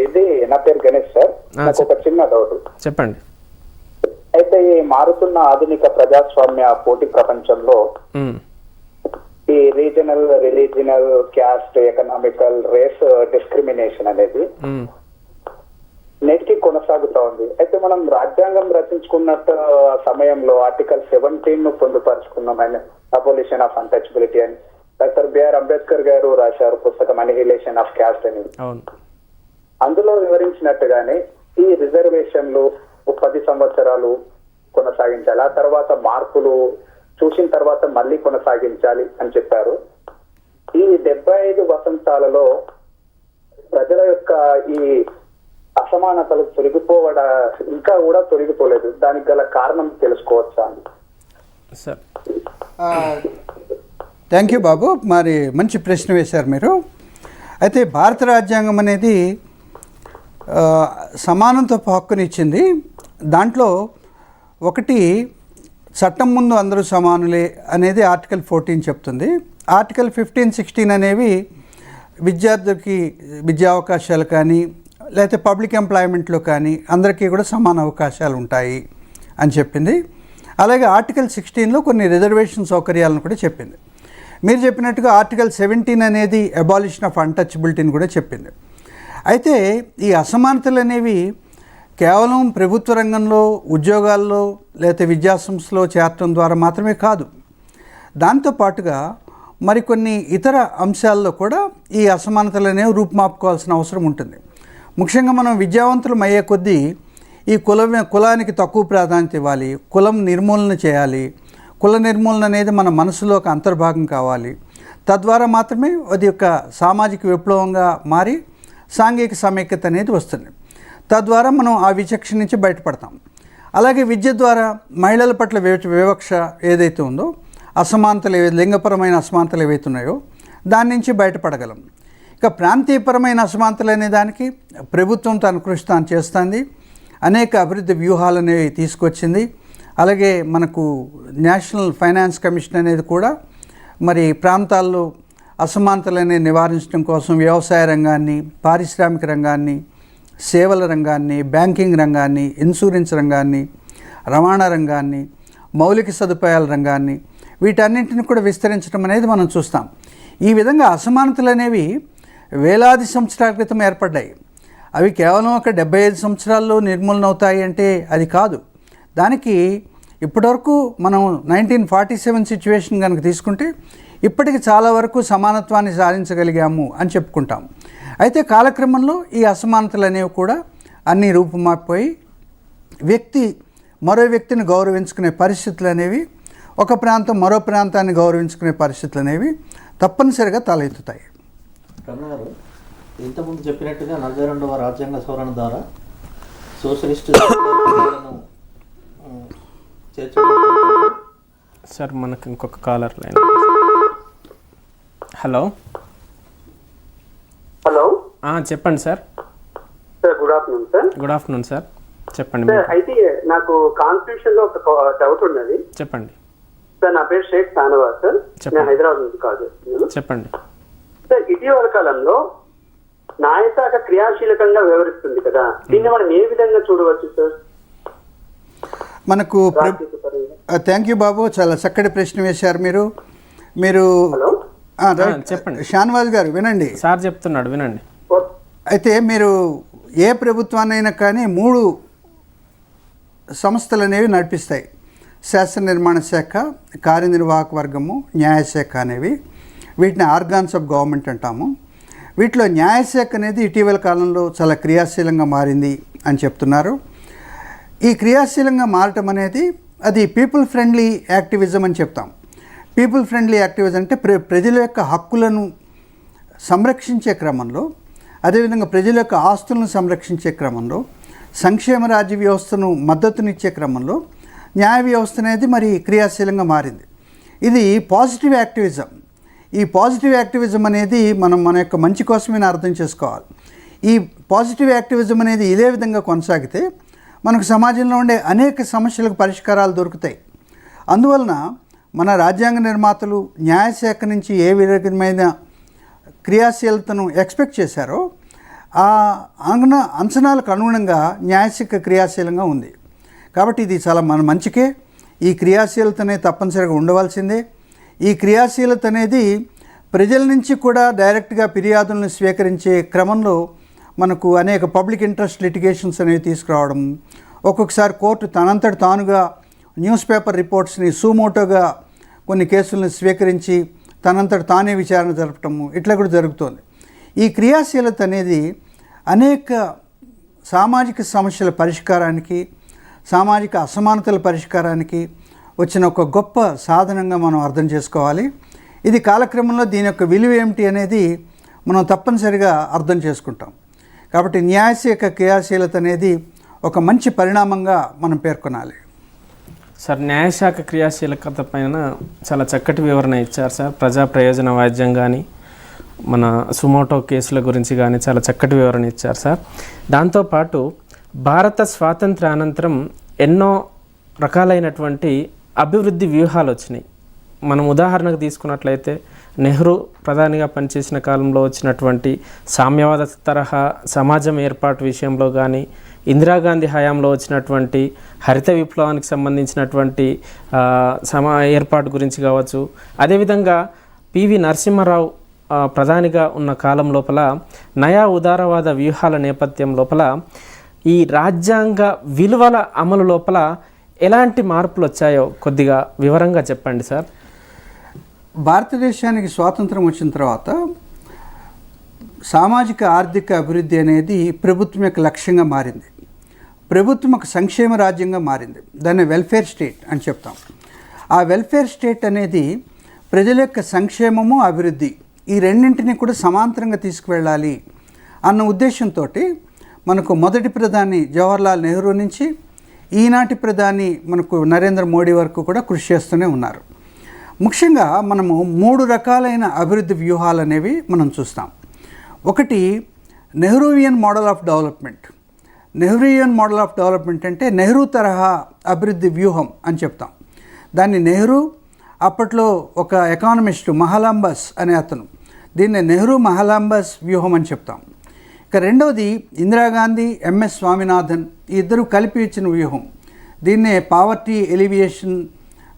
ఇది నా పేరు గణేష్ సార్. నాకు ఒక చిన్న డౌట్. చెప్పండి. అయితే ఈ మారుతున్న ఆధునిక ప్రజాస్వామ్య పోటీ ప్రపంచంలో ఈ రీజనల్, రిలీజినల్, క్యాస్ట్, ఎకనామికల్, రేస్ డిస్క్రిమినేషన్ అనేది నేటికి కొనసాగుతా ఉంది. అయితే మనం రాజ్యాంగం రచించుకున్నట్టు సమయంలో ఆర్టికల్ 17 ను పొందుపరుచుకున్నాం, ఆయన అబోలిషన్ ఆఫ్ అన్టచబిలిటీ అని. డాక్టర్ బిఆర్ అంబేద్కర్ గారు రాశారు పుస్తకం అనిహిలేషన్ ఆఫ్ క్యాస్ట్ అని. అందులో వివరించినట్టుగానే ఈ రిజర్వేషన్లు 10 సంవత్సరాలు కొనసాగించాలి, ఆ తర్వాత మార్పులు చూసిన తర్వాత మళ్ళీ కొనసాగించాలి అని చెప్పారు. ఈ 75 వసంతాలలో ప్రజల యొక్క ఈ అసమానతలు ఇంకా కూడా తొలగిపోలేదు. దానికి గల కారణం తెలుసుకోవచ్చా అని. సార్, థ్యాంక్ యూ బాబు, మరి మంచి ప్రశ్న వేశారు మీరు. అయితే భారత రాజ్యాంగం అనేది సమానత్వ హక్కుని ఇచ్చింది. దాంట్లో ఒకటి చట్టం ముందు అందరూ సమానులే అనేది ఆర్టికల్ 14 చెప్తుంది. ఆర్టికల్ 15, 16 అనేవి విద్యార్థులకి విద్యా అవకాశాలు కానీ లేకపోతే పబ్లిక్ ఎంప్లాయ్మెంట్లో కానీ అందరికీ కూడా సమాన అవకాశాలు ఉంటాయి అని చెప్పింది. అలాగే ఆర్టికల్ 16లో కొన్ని రిజర్వేషన్ సౌకర్యాలను కూడా చెప్పింది. మీరు చెప్పినట్టుగా ఆర్టికల్ 17 అనేది అబాలిషన్ ఆఫ్ అన్టచబిలిటీని కూడా చెప్పింది. అయితే ఈ అసమానతలు అనేవి కేవలం ప్రభుత్వ రంగంలో ఉద్యోగాల్లో లేకపోతే విద్యాసంస్థలో చేరటం ద్వారా మాత్రమే కాదు, దాంతోపాటుగా మరికొన్ని ఇతర అంశాల్లో కూడా ఈ అసమానతలు అనేవి రూపుమాపుకోవాల్సిన అవసరం ఉంటుంది. ముఖ్యంగా మనం విద్యావంతులం అయ్యే కొద్దీ ఈ కులానికి తక్కువ ప్రాధాన్యత ఇవ్వాలి, కులం నిర్మూలన చేయాలి, కుల నిర్మూలన అనేది మన మనసులోకి అంతర్భాగం కావాలి. తద్వారా మాత్రమే అది ఒక సామాజిక విప్లవంగా మారి సాంఘిక సమైక్యత అనేది వస్తుంది. తద్వారా మనం ఆ విచక్షణ నుంచి బయటపడతాం. అలాగే విద్య ద్వారా మహిళల పట్ల వివక్ష ఏదైతే ఉందో, అసమానతలు లింగపరమైన అసమానతలు ఏవైతే ఉన్నాయో దాని నుంచి బయటపడగలం. ఇక ప్రాంతీయపరమైన అసమానతలు అనే దానికి ప్రభుత్వం తన కృషి తాను చేస్తుంది, అనేక అభివృద్ధి వ్యూహాలు అనేవి తీసుకొచ్చింది. అలాగే మనకు నేషనల్ ఫైనాన్స్ కమిషన్ అనేది కూడా మరి ప్రాంతాల్లో అసమానతలని నివారించడం కోసం వ్యవసాయ రంగాన్ని, పారిశ్రామిక రంగాన్ని, సేవల రంగాన్ని, బ్యాంకింగ్ రంగాన్ని, ఇన్సూరెన్స్ రంగాన్ని, రవాణా రంగాన్ని, మౌలిక సదుపాయాల రంగాన్ని, వీటన్నింటిని కూడా విస్తరించడం అనేది మనం చూస్తాం. ఈ విధంగా అసమానతలు అనేవి వేలాది సంవత్సరాల క్రితం ఏర్పడ్డాయి. అవి కేవలం ఒక 75 సంవత్సరాల్లో నిర్మూలన అవుతాయి అంటే అది కాదు. దానికి ఇప్పటివరకు మనం 1947 సిచ్యువేషన్ కనుక తీసుకుంటే ఇప్పటికి చాలా వరకు సమానత్వాన్ని సాధించగలిగాము అని చెప్పుకుంటాం. అయితే కాలక్రమంలో ఈ అసమానతలు అనేవి కూడా అన్నీ రూపుమాపిపోయి మరో వ్యక్తిని గౌరవించుకునే పరిస్థితులు అనేవి, ఒక ప్రాంతం మరో ప్రాంతాన్ని గౌరవించుకునే పరిస్థితులు అనేవి తప్పనిసరిగా తలెత్తుతాయి. కన్నారు ఇంతకుముందు చెప్పినట్టుగా 42వ రాజ్యాంగ సవరణ ద్వారా సోషలిస్టు సార్ మనకు ఇంకొక కాలర్ లైన్. హలో హలో, చెప్పండి sir. Sir good afternoon sir. Good afternoon sir, చెప్పండి. సార్, అయితే నాకు కాన్స్టిట్యూషన్ లో ఒక డౌట్ ఉన్నది. చెప్పండి సార్. నా పేరు షేక్ సానవాజ్ సార్, నేను హైదరాబాద్ నుంచి కాల్ చేస్తున్నాను. చెప్పండి సార్. ఇటీవల కాలంలో న్యాయశాఖ క్రియాశీలకంగా వ్యవహరిస్తుంది కదా, దీన్ని మనం ఏ విధంగా చూడవచ్చు సార్? మనకు థ్యాంక్ యూ బాబు, చాలా చక్కటి ప్రశ్న వేశారు మీరు. చెప్పండి షానవాజ్ గారు, వినండి సార్ చెప్తున్నాడు, వినండి. అయితే మీరు ఏ ప్రభుత్వాన్నైనా కానీ 3 సంస్థలు అనేవి నడిపిస్తాయి: శాసన నిర్మాణ శాఖ, కార్యనిర్వాహక వర్గము, న్యాయశాఖ అనేవి. వీటిని ఆర్గాన్స్ ఆఫ్ గవర్నమెంట్ అంటాము. వీటిలో న్యాయశాఖ అనేది ఇటీవల కాలంలో చాలా క్రియాశీలంగా మారింది అని చెప్తున్నారు. ఈ క్రియాశీలంగా మారటం అనేది అది పీపుల్ ఫ్రెండ్లీ యాక్టివిజం అని చెప్తాం. పీపుల్ ఫ్రెండ్లీ యాక్టివిజం అంటే ప్రజల యొక్క హక్కులను సంరక్షించే క్రమంలో, అదేవిధంగా ప్రజల యొక్క ఆస్తులను సంరక్షించే క్రమంలో, సంక్షేమ రాజ్య వ్యవస్థను మద్దతునిచ్చే క్రమంలో న్యాయ వ్యవస్థ అనేది మరి క్రియాశీలంగా మారింది. ఇది పాజిటివ్ యాక్టివిజం. ఈ పాజిటివ్ యాక్టివిజం అనేది మన యొక్క మంచి కోసమే అర్థం చేసుకోవాలి. ఈ పాజిటివ్ యాక్టివిజం అనేది ఇదే విధంగా కొనసాగితే మనకు సమాజంలో ఉండే అనేక సమస్యలకు పరిష్కారాలు దొరుకుతాయి. అందువలన మన రాజ్యాంగ నిర్మాతలు న్యాయశాఖ నుంచి ఏ విధమైన క్రియాశీలతను ఎక్స్పెక్ట్ చేశారో ఆ అంచనాలకు అనుగుణంగా న్యాయశాఖ క్రియాశీలంగా ఉంది. కాబట్టి ఇది చాలా మన మంచికే. ఈ క్రియాశీలత అనేది తప్పనిసరిగా ఉండవలసిందే. ఈ క్రియాశీలత అనేది ప్రజల నుంచి కూడా డైరెక్ట్గా ఫిర్యాదులను స్వీకరించే క్రమంలో మనకు అనేక పబ్లిక్ ఇంట్రెస్ట్ లిటిగేషన్స్ అనేవి తీసుకురావడం, ఒక్కొక్కసారి కోర్టు తనంతట తానుగా న్యూస్ పేపర్ రిపోర్ట్స్ని సుమోటోగా కొన్ని కేసులను స్వీకరించి తనంతట తానే విచారణ జరపటము ఇట్లా కూడా జరుగుతోంది. ఈ క్రియాశీలత అనేది అనేక సామాజిక సమస్యల పరిష్కారానికి, సామాజిక అసమానతల పరిష్కారానికి వచ్చిన ఒక గొప్ప సాధనంగా మనం అర్థం చేసుకోవాలి. ఇది కాలక్రమంలో దీని యొక్క విలువ ఏమిటి అనేది మనం తప్పనిసరిగా అర్థం చేసుకుంటాం. కాబట్టి న్యాయశాఖ క్రియాశీలత అనేది ఒక మంచి పరిణామంగా మనం పేర్కొనాలి. సార్, న్యాయశాఖ క్రియాశీలకత పైన చాలా చక్కటి వివరణ ఇచ్చారు సార్. ప్రజా ప్రయోజన వాద్యం కానీ, మన సుమోటో కేసుల గురించి కానీ చాలా చక్కటి వివరణ ఇచ్చారు సార్. దాంతోపాటు భారత స్వాతంత్ర అనంతరం ఎన్నో రకాలైనటువంటి అభివృద్ధి వ్యూహాలు వచ్చినాయి. మనం ఉదాహరణకు తీసుకున్నట్లయితే నెహ్రూ ప్రధానిగా పనిచేసిన కాలంలో వచ్చినటువంటి సామ్యవాద తరహా సమాజం ఏర్పాటు విషయంలో కానీ, ఇందిరాగాంధీ హయాంలో వచ్చినటువంటి హరిత విప్లవానికి సంబంధించినటువంటి ఏర్పాటు గురించి కావచ్చు, అదేవిధంగా పివి నరసింహారావు ప్రధానిగా ఉన్న కాలం లోపల నయా ఉదారవాద వ్యూహాల నేపథ్యం లోపల ఈ రాజ్యాంగ విలువల అమలు లోపల ఎలాంటి మార్పులు వచ్చాయో కొద్దిగా వివరంగా చెప్పండి సార్. భారతదేశానికి స్వాతంత్రం వచ్చిన తర్వాత సామాజిక ఆర్థిక అభివృద్ధి అనేది ప్రభుత్వం యొక్క లక్ష్యంగా మారింది. ప్రభుత్వం ఒక సంక్షేమ రాజ్యంగా మారింది. దాన్ని వెల్ఫేర్ స్టేట్ అని చెప్తాం. ఆ వెల్ఫేర్ స్టేట్ అనేది ప్రజల యొక్క సంక్షేమము, అభివృద్ధి ఈ రెండింటినీ కూడా సమాంతరంగా తీసుకువెళ్ళాలి అన్న ఉద్దేశంతో మనకు మొదటి ప్రధాని జవహర్లాల్ నెహ్రూ నుంచి ఈనాటి ప్రధాని మనకు నరేంద్ర మోడీ వరకు కూడా కృషి చేస్తూనే ఉన్నారు. ముఖ్యంగా మనము 3 రకాలైన అభివృద్ధి వ్యూహాలు అనేవి మనం చూస్తాం. ఒకటి Nehruvian model of development. Nehruvian model of development అంటే నెహ్రూ తరహా అభివృద్ధి వ్యూహం అని చెప్తాం. దాన్ని నెహ్రూ, అప్పట్లో ఒక ఎకానమిస్టు మహలాంబస్ అనే అతను, దీన్ని నెహ్రూ మహలాంబస్ వ్యూహం అని చెప్తాం. ఇక రెండవది ఇందిరాగాంధీ, ఎంఎస్ స్వామినాథన్ ఈ ఇద్దరు కలిపి ఇచ్చిన వ్యూహం, దీన్నే పావర్టీ ఎలివియేషన్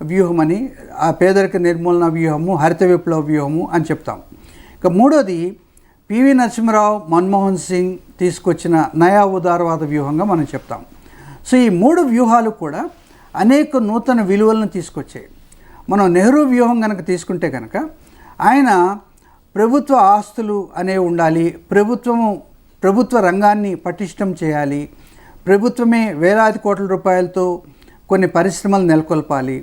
వ్యూహం అని, ఆ పేదరిక నిర్మూలన వ్యూహము, హరిత విప్లవ వ్యూహము అని చెప్తాం. ఇక మూడోది పివి నరసింహారావు, మన్మోహన్ సింగ్ తీసుకొచ్చిన నయా ఉదారవాద వ్యూహంగా మనం చెప్తాం. సో ఈ 3 వ్యూహాలు కూడా అనేక నూతన విలువలను తీసుకొచ్చాయి. మనం నెహ్రూ వ్యూహం కనుక తీసుకుంటే కనుక ఆయన ప్రభుత్వ ఆస్తులు అనేవి ఉండాలి, ప్రభుత్వ రంగాన్ని పటిష్టం చేయాలి, ప్రభుత్వమే వేలాది కోట్ల రూపాయలతో కొన్ని పరిశ్రమలు నెలకొల్పాలి,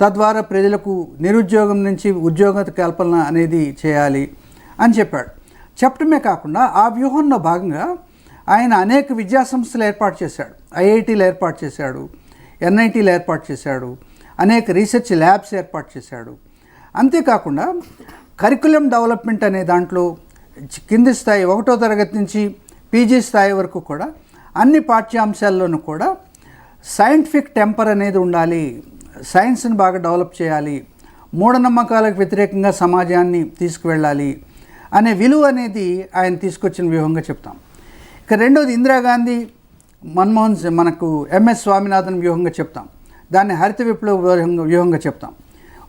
తద్వారా ప్రజలకు నిరుద్యోగం నుంచి ఉద్యోగ కల్పన అనేది చేయాలి అని చెప్పాడు. చెప్పడమే కాకుండా ఆ వ్యూహంలో భాగంగా ఆయన అనేక విద్యాసంస్థలు ఏర్పాటు చేశాడు. ఐఐటీలు ఏర్పాటు చేశాడు, ఎన్ఐటీలు ఏర్పాటు చేశాడు, అనేక రీసెర్చ్ ల్యాబ్స్ ఏర్పాటు చేశాడు. అంతేకాకుండా కరికులం డెవలప్మెంట్ అనే దాంట్లో కింది స్థాయి 1వ తరగతి నుంచి పీజీ స్థాయి వరకు కూడా అన్ని పాఠ్యాంశాల్లోనూ కూడా సైంటిఫిక్ టెంపర్ అనేది ఉండాలి, సైన్స్ని బాగా డెవలప్ చేయాలి, మూఢనమ్మకాలకు వ్యతిరేకంగా సమాజాన్ని తీసుకువెళ్ళాలి అనే విలువ అనేది ఆయన తీసుకొచ్చిన వ్యూహంగా చెప్తాం. ఇక రెండోది ఇందిరాగాంధీ, మన్మోహన్ సింగ్, మనకు ఎంఎస్ స్వామినాథన్ వ్యూహంగా చెప్తాం. దాన్ని హరిత విప్లవ వ్యూహంగా చెప్తాం.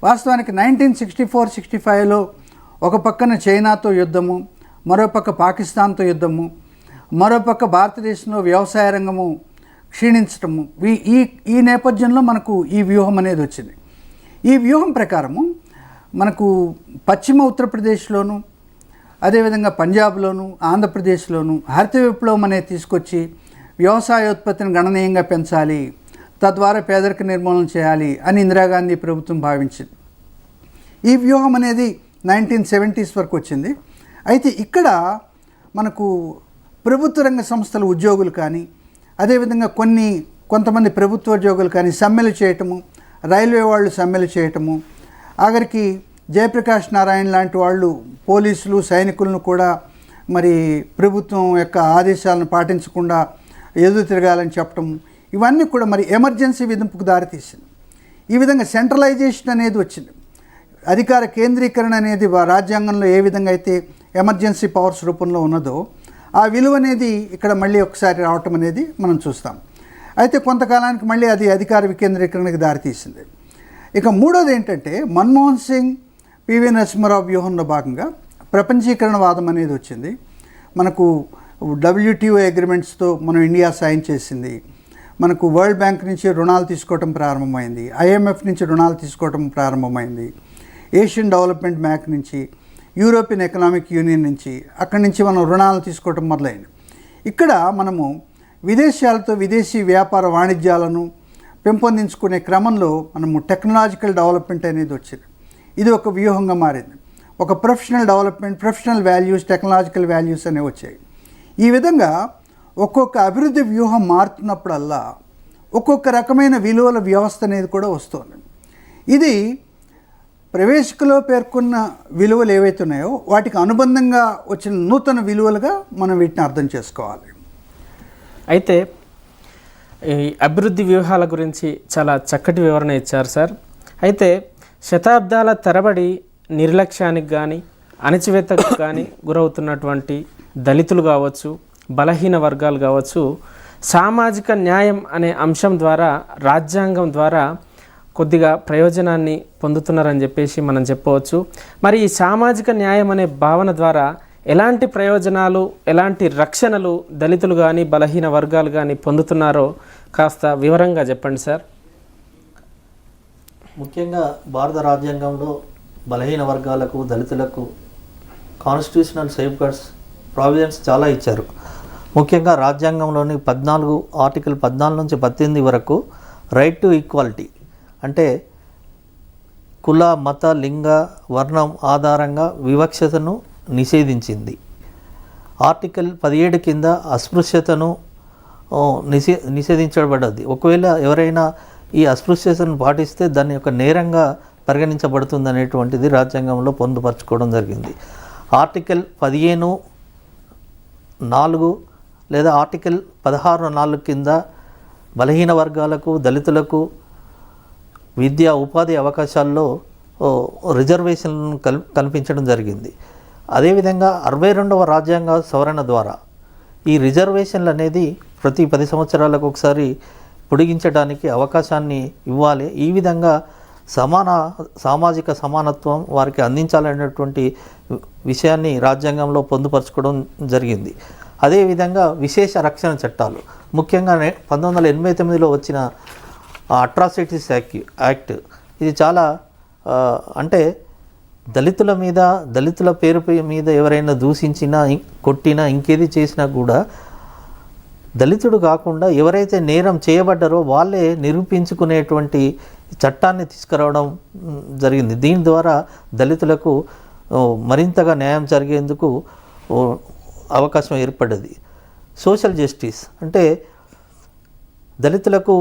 వాస్తవానికి 1964-65లో ఒక పక్కన చైనాతో యుద్ధము, మరోపక్క పాకిస్తాన్తో యుద్ధము, మరోపక్క భారతదేశంలో వ్యవసాయ రంగము క్షీణించటము, ఈ నేపథ్యంలో మనకు ఈ వ్యూహం అనేది వచ్చింది. ఈ వ్యూహం ప్రకారము మనకు పశ్చిమ ఉత్తరప్రదేశ్లోను, అదేవిధంగా పంజాబ్లోను, ఆంధ్రప్రదేశ్లోను హరిత విప్లవం అనేది తీసుకొచ్చి వ్యవసాయోత్పత్తిని గణనీయంగా పెంచాలి, తద్వారా పేదరిక నిర్మూలన చేయాలి అని ఇందిరాగాంధీ ప్రభుత్వం భావించింది. ఈ వ్యూహం అనేది 1970s వరకు వచ్చింది. అయితే ఇక్కడ మనకు ప్రభుత్వ రంగ సంస్థల ఉద్యోగులు కానీ, అదేవిధంగా కొంతమంది ప్రభుత్వ ఉద్యోగులు కానీ సమ్మెలు చేయటము, రైల్వే వాళ్ళు సమ్మెలు చేయటము, ఆఖరికి జయప్రకాష్ నారాయణ లాంటి వాళ్ళు పోలీసులు సైనికులను కూడా మరి ప్రభుత్వం యొక్క ఆదేశాలను పాటించకుండా ఎదురు తిరగాలని చెప్పటం, ఇవన్నీ కూడా మరి ఎమర్జెన్సీ విధింపుకు దారితీసింది. ఈ విధంగా సెంట్రలైజేషన్ అనేది వచ్చింది. అధికార కేంద్రీకరణ అనేది రాజ్యాంగంలో ఏ విధంగా అయితే ఎమర్జెన్సీ పవర్స్ రూపంలో ఉన్నదో ఆ విలువ అనేది ఇక్కడ మళ్ళీ ఒకసారి రావటం అనేది మనం చూస్తాం. అయితే కొంతకాలానికి మళ్ళీ అది అధికార వికేంద్రీకరణకు దారితీసింది. ఇక మూడోది ఏంటంటే మన్మోహన్ సింగ్, పివి నరసింహారావు వ్యూహంలో భాగంగా ప్రపంచీకరణవాదం అనేది వచ్చింది. మనకు WTO అగ్రిమెంట్స్తో మనం ఇండియా సైన్ చేసింది. మనకు వరల్డ్ బ్యాంక్ నుంచి రుణాలు తీసుకోవటం ప్రారంభమైంది, IMF నుంచి రుణాలు తీసుకోవటం ప్రారంభమైంది, ఏషియన్ డెవలప్మెంట్ బ్యాంక్ నుంచి, యూరోపియన్ ఎకనామిక్ యూనియన్ నుంచి, అక్కడి నుంచి మనం రుణాలు తీసుకోవటం మొదలైంది. ఇక్కడ మనము విదేశాలతో విదేశీ వ్యాపార వాణిజ్యాలను పెంపొందించుకునే క్రమంలో మనము టెక్నాలజికల్ డెవలప్మెంట్ అనేది వచ్చింది. ఇది ఒక వ్యూహంగా మారింది. ఒక professional development, professional values, technological values అనేవి వచ్చాయి. ఈ విధంగా ఒక్కొక్క అభివృద్ధి వ్యూహం మారుతున్నప్పుడల్లా ఒక్కొక్క రకమైన విలువల వ్యవస్థ అనేది కూడా వస్తుంది. ఇది ప్రవేశికలో పేర్కొన్న విలువలు ఏవైతే ఉన్నాయో వాటికి అనుబంధంగా వచ్చిన నూతన విలువలుగా మనం వీటిని అర్థం చేసుకోవాలి. అయితే ఈ అభివృద్ధి వ్యూహాల గురించి చాలా చక్కటి వివరణ ఇచ్చారు సార్. అయితే శతాబ్దాల తరబడి నిర్లక్ష్యానికి కానీ అణచివేతకు కానీ గురవుతున్నటువంటి దళితులు కావచ్చు, బలహీన వర్గాలు కావచ్చు, సామాజిక న్యాయం అనే అంశం ద్వారా రాజ్యాంగం ద్వారా కొద్దిగా ప్రయోజనాన్ని పొందుతున్నారని చెప్పేసి మనం చెప్పవచ్చు. మరి ఈ సామాజిక న్యాయం అనే భావన ద్వారా ఎలాంటి ప్రయోజనాలు, ఎలాంటి రక్షణలు దళితులు కానీ బలహీన వర్గాలు కానీ పొందుతున్నారో కాస్త వివరంగా చెప్పండి సార్. ముఖ్యంగా భారత రాజ్యాంగంలో బలహీన వర్గాలకు, దళితులకు కాన్స్టిట్యూషనల్ సేఫ్ గార్డ్స్ ప్రావిజన్స్ చాలా ఇచ్చారు. ముఖ్యంగా రాజ్యాంగంలోని ఆర్టికల్ 14 నుంచి 18 వరకు రైట్ టు ఈక్వాలిటీ అంటే కుల, మత, లింగ, వర్ణం ఆధారంగా వివక్షతను నిషేధించింది. ఆర్టికల్ 17 కింద అస్పృశ్యతను నిషేధించబడ్డది. ఒకవేళ ఎవరైనా ఈ అస్పృశ్యతను పాటిస్తే దాని యొక్క నేరంగా పరిగణించబడుతుంది అనేటువంటిది రాజ్యాంగంలో పొందుపరచుకోవడం జరిగింది. ఆర్టికల్ 15(4) లేదా ఆర్టికల్ 16(4) కింద బలహీన వర్గాలకు, దళితులకు విద్యా ఉపాధి అవకాశాల్లో రిజర్వేషన్లను కల్పించడం జరిగింది. అదేవిధంగా 62వ రాజ్యాంగ సవరణ ద్వారా ఈ రిజర్వేషన్లు అనేది ప్రతి 10 సంవత్సరాలకు ఒకసారి పొడిగించడానికి అవకాశాన్ని ఇవ్వాలి. ఈ విధంగా సామాజిక సమానత్వం వారికి అందించాలనేటువంటి విషయాన్ని రాజ్యాంగంలో పొందుపరచుకోవడం జరిగింది. అదేవిధంగా విశేష రక్షణ చట్టాలు, ముఖ్యంగా 1989లో వచ్చిన అట్రాసిటీస్ యాక్ట్ ఇది చాలా అంటే దళితుల పేరు మీద ఎవరైనా దూషించినా, కొట్టినా, ఇంకేది చేసినా కూడా దళితుడు కాకుండా ఎవరైతే నేరం చేయబడ్డారో వాళ్ళే నిరూపించుకునేటువంటి చట్టాన్ని తీసుకురావడం జరిగింది. దీని ద్వారా దళితులకు మరింతగా న్యాయం జరిగేందుకు అవకాశం ఏర్పడ్డది. సోషల్ జస్టిస్ అంటే దళితులకు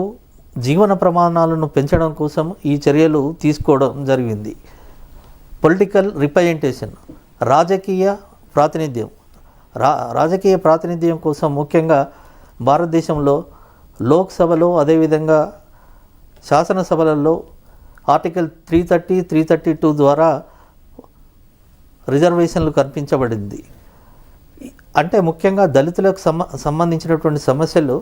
జీవన ప్రమాణాలను పెంచడం కోసం ఈ చర్యలు తీసుకోవడం జరిగింది. పొలిటికల్ రిప్రజెంటేషన్ రాజకీయ ప్రాతినిధ్యం కోసం ముఖ్యంగా భారతదేశంలో లోక్సభలో అదేవిధంగా శాసనసభలలో ఆర్టికల్ 330, 332 ద్వారా రిజర్వేషన్లు కల్పించబడింది. అంటే ముఖ్యంగా దళితులకు సంబంధించినటువంటి సమస్యలు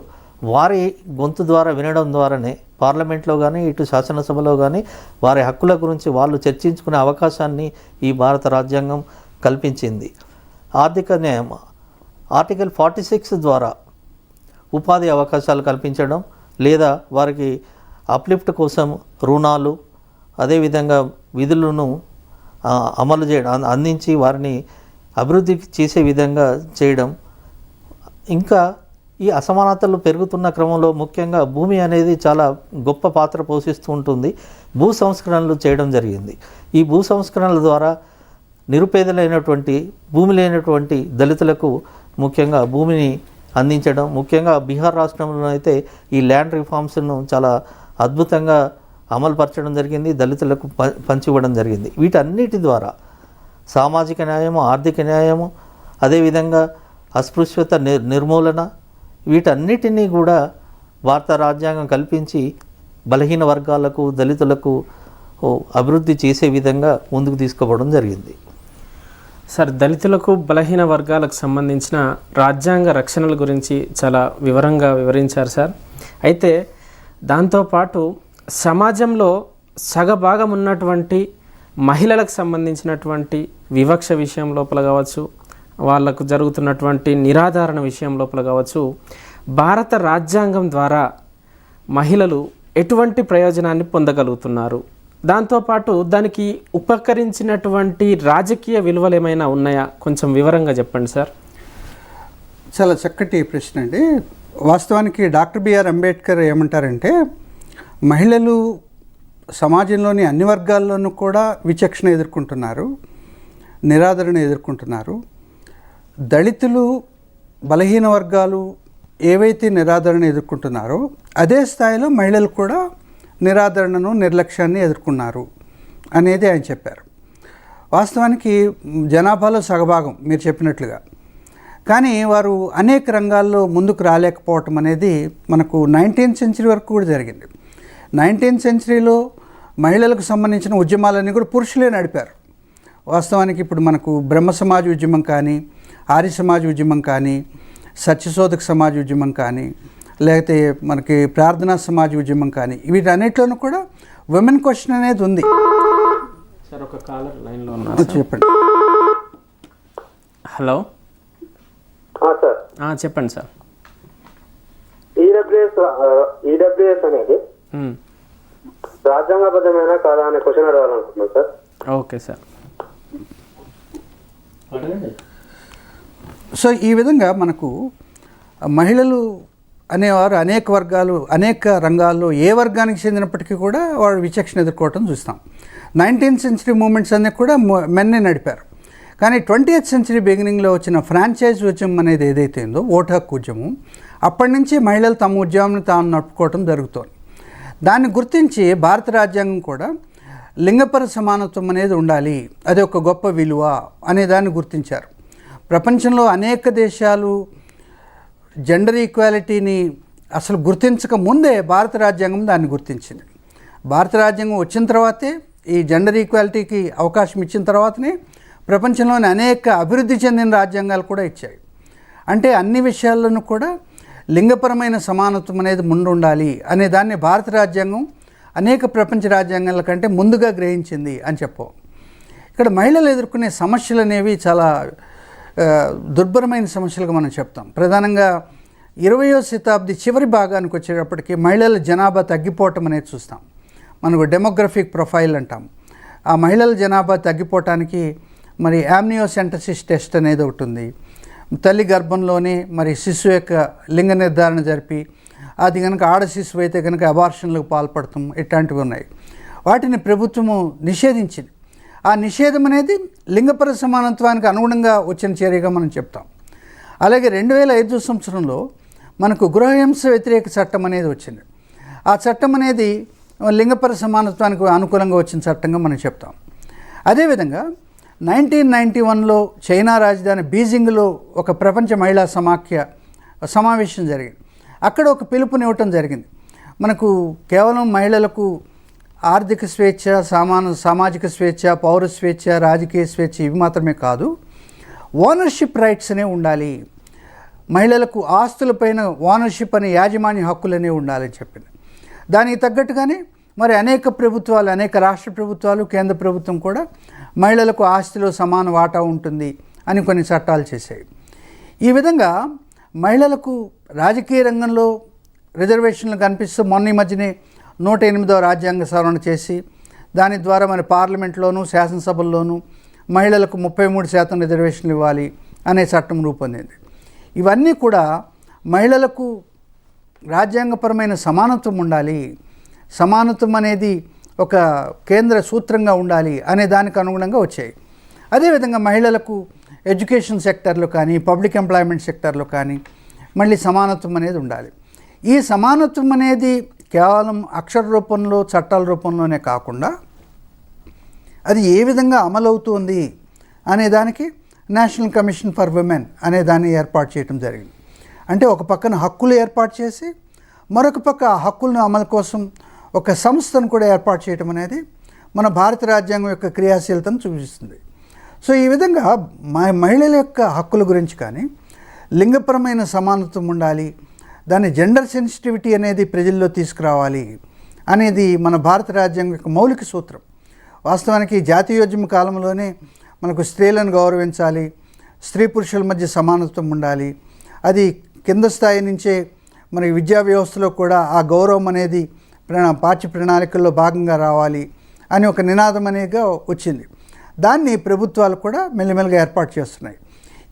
వారి గొంతు ద్వారా వినడం ద్వారానే పార్లమెంట్లో కానీ ఇటు శాసనసభలో కానీ వారి హక్కుల గురించి వాళ్ళు చర్చించుకునే అవకాశాన్ని ఈ భారత రాజ్యాంగం కల్పించింది. ఆర్థిక న్యాయం ఆర్టికల్ 46 ద్వారా ఉపాధి అవకాశాలు కల్పించడం లేదా వారికి అప్లిఫ్ట్ కోసం రుణాలు అదేవిధంగా విధులను అమలు చేయడం, అందించి వారిని అభివృద్ధి చేసే విధంగా చేయడం. ఇంకా ఈ అసమానతలు పెరుగుతున్న క్రమంలో ముఖ్యంగా భూమి అనేది చాలా గొప్ప పాత్ర పోషిస్తూ ఉంటుంది. భూ సంస్కరణలు చేయడం జరిగింది. ఈ భూ సంస్కరణల ద్వారా నిరుపేదలైనటువంటి భూమి లేనటువంటి దళితులకు ముఖ్యంగా భూమిని అందించడం, ముఖ్యంగా బీహార్ రాష్ట్రంలో అయితే ఈ ల్యాండ్ రిఫార్మ్స్ను చాలా అద్భుతంగా అమలుపరచడం జరిగింది. దళితులకు పంచివ్వడం జరిగింది. వీటన్నిటి ద్వారా సామాజిక న్యాయము, ఆర్థిక న్యాయము, అదేవిధంగా అస్పృశ్యత నిర్మూలన, వీటన్నిటినీ కూడా భారత రాజ్యాంగం కల్పించి బలహీన వర్గాలకు, దళితులకు అభివృద్ధి చేసే విధంగా ముందుకు తీసుకుపోవడం జరిగింది. సార్, దళితులకు, బలహీన వర్గాలకు సంబంధించిన రాజ్యాంగ రక్షణల గురించి చాలా వివరంగా వివరించారు సార్. అయితే దాంతోపాటు సమాజంలో సగభాగం ఉన్నటువంటి మహిళలకు సంబంధించినటువంటి వివక్ష విషయం లోపల కావచ్చు, వాళ్లకు జరుగుతున్నటువంటి నిరాధారణ విషయం లోపల కావచ్చు, భారత రాజ్యాంగం ద్వారా మహిళలు ఎటువంటి ప్రయోజనాన్ని పొందగలుగుతున్నారు, దాంతోపాటు దానికి ఉపకరించినటువంటి రాజకీయ విలువలు ఏమైనా ఉన్నాయా, కొంచెం వివరంగా చెప్పండి సార్. చాలా చక్కటి ప్రశ్న అండి. వాస్తవానికి డాక్టర్ బిఆర్ అంబేద్కర్ ఏమంటారంటే, మహిళలు సమాజంలోని అన్ని వర్గాల్లోనూ కూడా విచక్షణ ఎదుర్కొంటున్నారు, నిరాదరణ ఎదుర్కొంటున్నారు. దళితులు, బలహీన వర్గాలు ఏవైతే నిరాదరణ ఎదుర్కొంటున్నారో అదే స్థాయిలో మహిళలు కూడా నిరాదరణను, నిర్లక్ష్యాన్ని ఎదుర్కొన్నారు అనేది ఆయన చెప్పారు. వాస్తవానికి జనాభాలో సగభాగం మీరు చెప్పినట్లుగా, కానీ వారు అనేక రంగాల్లో ముందుకు రాలేకపోవటం అనేది మనకు 19th సెంచరీ వరకు కూడా జరిగింది. 19th సెంచరీలో మహిళలకు సంబంధించిన ఉద్యమాలన్నీ కూడా పురుషులే నడిపారు. వాస్తవానికి ఇప్పుడు మనకు బ్రహ్మ సమాజ్ ఉద్యమం కానీ, ఆర్య సమాజ్ ఉద్యమం కానీ, సత్యశోధక సమాజ్ ఉద్యమం కానీ, లేకపోతే మనకి ప్రార్థనా సమాజ్ ఉద్యమం కానీ, వీటన్నిటిలోనూ కూడా విమెన్ క్వశ్చన్ అనేది ఉంది. సార్, ఒక కాలర్ లైన్లో ఉన్నారు, చెప్పండి. హలో సార్, చెప్పండి సార్. ఈడబ్ల్యూఎస్ అనేది రాజ్యాంగబద్ధమైన కాదా అనే క్వశ్చన్ అడగాలనుకుంటున్నాను సార్. Okay sir. సో ఈ విధంగా మనకు మహిళలు అనేవారు అనేక వర్గాలు, అనేక రంగాల్లో ఏ వర్గానికి చెందినప్పటికీ కూడా వాడు విచక్షణ ఎదుర్కోవటం చూస్తాం. 19th సెంచరీ మూమెంట్స్ అన్నీ కూడా మెన్నే నడిపారు. కానీ 20th సెంచరీ బిగినింగ్లో వచ్చిన ఫ్రాంచైజ్ ఉద్యమం అనేది ఏదైతే ఉందో, ఓటు హక్కు ఉద్యమం, అప్పటి నుంచి మహిళలు తమ ఉద్యమాన్ని తాను నడుపుకోవటం జరుగుతోంది. దాన్ని గుర్తించి భారత రాజ్యాంగం కూడా లింగపర సమానత్వం అనేది ఉండాలి, అది ఒక గొప్ప విలువ అనే దాన్ని గుర్తించారు. ప్రపంచంలో అనేక దేశాలు జెండర్ ఈక్వాలిటీని అసలు గుర్తించక ముందే భారత రాజ్యాంగం దాన్ని గుర్తించింది. భారత రాజ్యాంగం వచ్చిన తర్వాతే, ఈ జెండర్ ఈక్వాలిటీకి అవకాశం ఇచ్చిన తర్వాతనే ప్రపంచంలోని అనేక అభివృద్ధి చెందిన రాజ్యాంగాలు కూడా ఇచ్చాయి. అంటే అన్ని విషయాల్లోనూ కూడా లింగపరమైన సమానత్వం అనేది ముందు ఉండాలి అనే దాన్ని భారత రాజ్యాంగం అనేక ప్రపంచ రాజ్యాంగాల కంటే ముందుగా గ్రహించింది అని చెప్పు. ఇక్కడ మహిళలు ఎదుర్కొనే సమస్యలు అనేవి చాలా దుర్భరమైన సమస్యలుగా మనం చెప్తాం. ప్రధానంగా 20వ శతాబ్ది చివరి భాగానికి వచ్చేటప్పటికి మహిళల జనాభా తగ్గిపోవటం అనేది చూస్తాం. మనకు డెమోగ్రఫిక్ ప్రొఫైల్ అంటాం. ఆ మహిళల జనాభా తగ్గిపోవటానికి మరి యామ్నియోసెంటసిస్ టెస్ట్ అనేది ఒకటి ఉంది. తల్లి గర్భంలోనే మరి శిశువు యొక్క లింగ నిర్ధారణ జరిపి, అది కనుక ఆడ శిశువు అయితే కనుక అబార్షన్లకు పాల్పడతాం, ఇట్లాంటివి ఉన్నాయి. వాటిని ప్రభుత్వము నిషేధించింది. ఆ నిషేధం అనేది లింగపర సమానత్వానికి అనుగుణంగా వచ్చిన చర్యగా మనం చెప్తాం. అలాగే 2005 సంవత్సరంలో మనకు గృహహింస వ్యతిరేక చట్టం అనేది వచ్చింది. ఆ చట్టం అనేది లింగపర సమానత్వానికి అనుకూలంగా వచ్చిన చట్టంగా మనం చెప్తాం. అదేవిధంగా 1991లో చైనా రాజధాని బీజింగ్లో ఒక ప్రపంచ మహిళా సమావేశం జరిగింది. అక్కడ ఒక పిలుపునివ్వటం జరిగింది. మనకు కేవలం మహిళలకు ఆర్థిక స్వేచ్ఛ, సామాజిక స్వేచ్ఛ, పౌర స్వేచ్ఛ, రాజకీయ స్వేచ్ఛ ఇవి మాత్రమే కాదు, ఓనర్షిప్ రైట్స్ అనేవి ఉండాలి, మహిళలకు ఆస్తులపైన ఓనర్షిప్ అనే యాజమాన్య హక్కులు అనేవి ఉండాలని చెప్పింది. దానికి తగ్గట్టుగానే మరి అనేక ప్రభుత్వాలు, అనేక రాష్ట్ర ప్రభుత్వాలు, కేంద్ర ప్రభుత్వం కూడా మహిళలకు ఆస్తిలో సమాన వాటా ఉంటుంది అని కొన్ని చట్టాలు చేశాయి. ఈ విధంగా మహిళలకు రాజకీయ రంగంలో రిజర్వేషన్లు కనిపిస్తూ మొన్న ఈ మధ్యనే 108వ రాజ్యాంగ సవరణ చేసి దాని ద్వారా మరి పార్లమెంట్లోనూ శాసనసభల్లోనూ మహిళలకు 33% రిజర్వేషన్లు ఇవ్వాలి అనే చట్టం రూపొందింది. ఇవన్నీ కూడా మహిళలకు రాజ్యాంగపరమైన సమానత్వం ఉండాలి, సమానత్వం అనేది ఒక కేంద్ర సూత్రంగా ఉండాలి అనే దానికి అనుగుణంగా వచ్చాయి. అదేవిధంగా మహిళలకు ఎడ్యుకేషన్ సెక్టర్లో కానీ పబ్లిక్ ఎంప్లాయ్మెంట్ సెక్టర్లో కానీ మళ్ళీ సమానత్వం అనేది ఉండాలి. ఈ సమానత్వం అనేది కేవలం అక్షర రూపంలో చట్టాల రూపంలోనే కాకుండా అది ఏ విధంగా అమలవుతుంది అనే దానికి నేషనల్ కమిషన్ ఫర్ విమెన్ అనే దాన్ని ఏర్పాటు చేయడం జరిగింది. అంటే ఒక పక్కన హక్కులు ఏర్పాటు చేసి మరొక పక్క ఆ హక్కులను అమలు కోసం ఒక సంస్థను కూడా ఏర్పాటు చేయడం అనేది మన భారత రాజ్యాంగం యొక్క క్రియాశీలతను చూపిస్తుంది. సో ఈ విధంగా మహిళల యొక్క హక్కుల గురించి కానీ లింగపరమైన సమానత్వం ఉండాలి, దాని జెండర్ సెన్సిటివిటీ అనేది ప్రజల్లో తీసుకురావాలి అనేది మన భారత రాజ్యాంగం యొక్క మౌలిక సూత్రం. వాస్తవానికి జాతీయోద్యమ కాలంలోనే మనకు స్త్రీలను గౌరవించాలి, స్త్రీ పురుషుల మధ్య సమానత్వం ఉండాలి, అది కింద స్థాయి నుంచే మనకి విద్యా వ్యవస్థలో కూడా ఆ గౌరవం అనేది పాఠ్య ప్రణాళికల్లో భాగంగా రావాలి అని ఒక నినాదం అనేదిగా వచ్చింది. దాన్ని ప్రభుత్వాలు కూడా మెల్లిమెల్లిగా ఏర్పాటు చేస్తున్నాయి.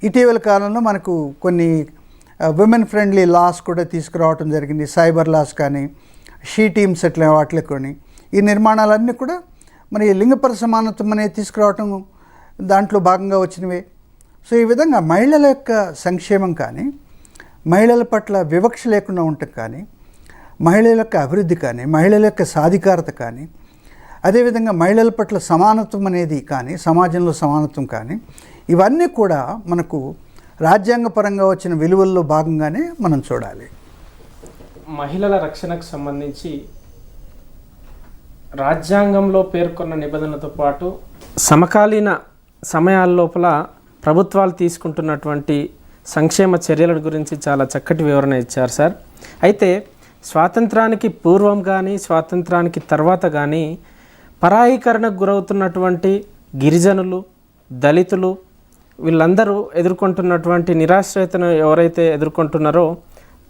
ఇటీవల కాలంలో మనకు కొన్ని విమెన్ ఫ్రెండ్లీ లాస్ కూడా తీసుకురావడం జరిగింది. సైబర్ లాస్ కానీ షీ టీమ్స్ అట్లా వాటిలో కొని ఈ నిర్మాణాలన్నీ కూడా మరి లింగపర సమానత్వం అనేది తీసుకురావటం దాంట్లో భాగంగా వచ్చినవే. సో ఈ విధంగా మహిళల యొక్క సంక్షేమం కానీ మహిళల పట్ల వివక్ష లేకుండా ఉండటం కానీ మహిళల యొక్క అభివృద్ధి కానీ మహిళల యొక్క సాధికారత కానీ అదేవిధంగా మహిళల పట్ల సమానత్వం అనేది కానీ సమాజంలో సమానత్వం కానీ ఇవన్నీ కూడా మనకు రాజ్యాంగపరంగా వచ్చిన విలువల్లో భాగంగానే మనం చూడాలి. మహిళల రక్షణకు సంబంధించి రాజ్యాంగంలో పేర్కొన్న నిబంధనలతో పాటు సమకాలీన సమయాల లోపల ప్రభుత్వాలు తీసుకుంటున్నటువంటి సంక్షేమ చర్యల గురించి చాలా చక్కటి వివరణ ఇచ్చారు సార్. అయితే స్వాతంత్రానికి పూర్వం కానీ స్వాతంత్రానికి తర్వాత కానీ పరాయీకరణకు గురవుతున్నటువంటి గిరిజనులు, దళితులు వీళ్ళందరూ ఎదుర్కొంటున్నటువంటి నిరాశ్రయతను ఎవరైతే ఎదుర్కొంటున్నారో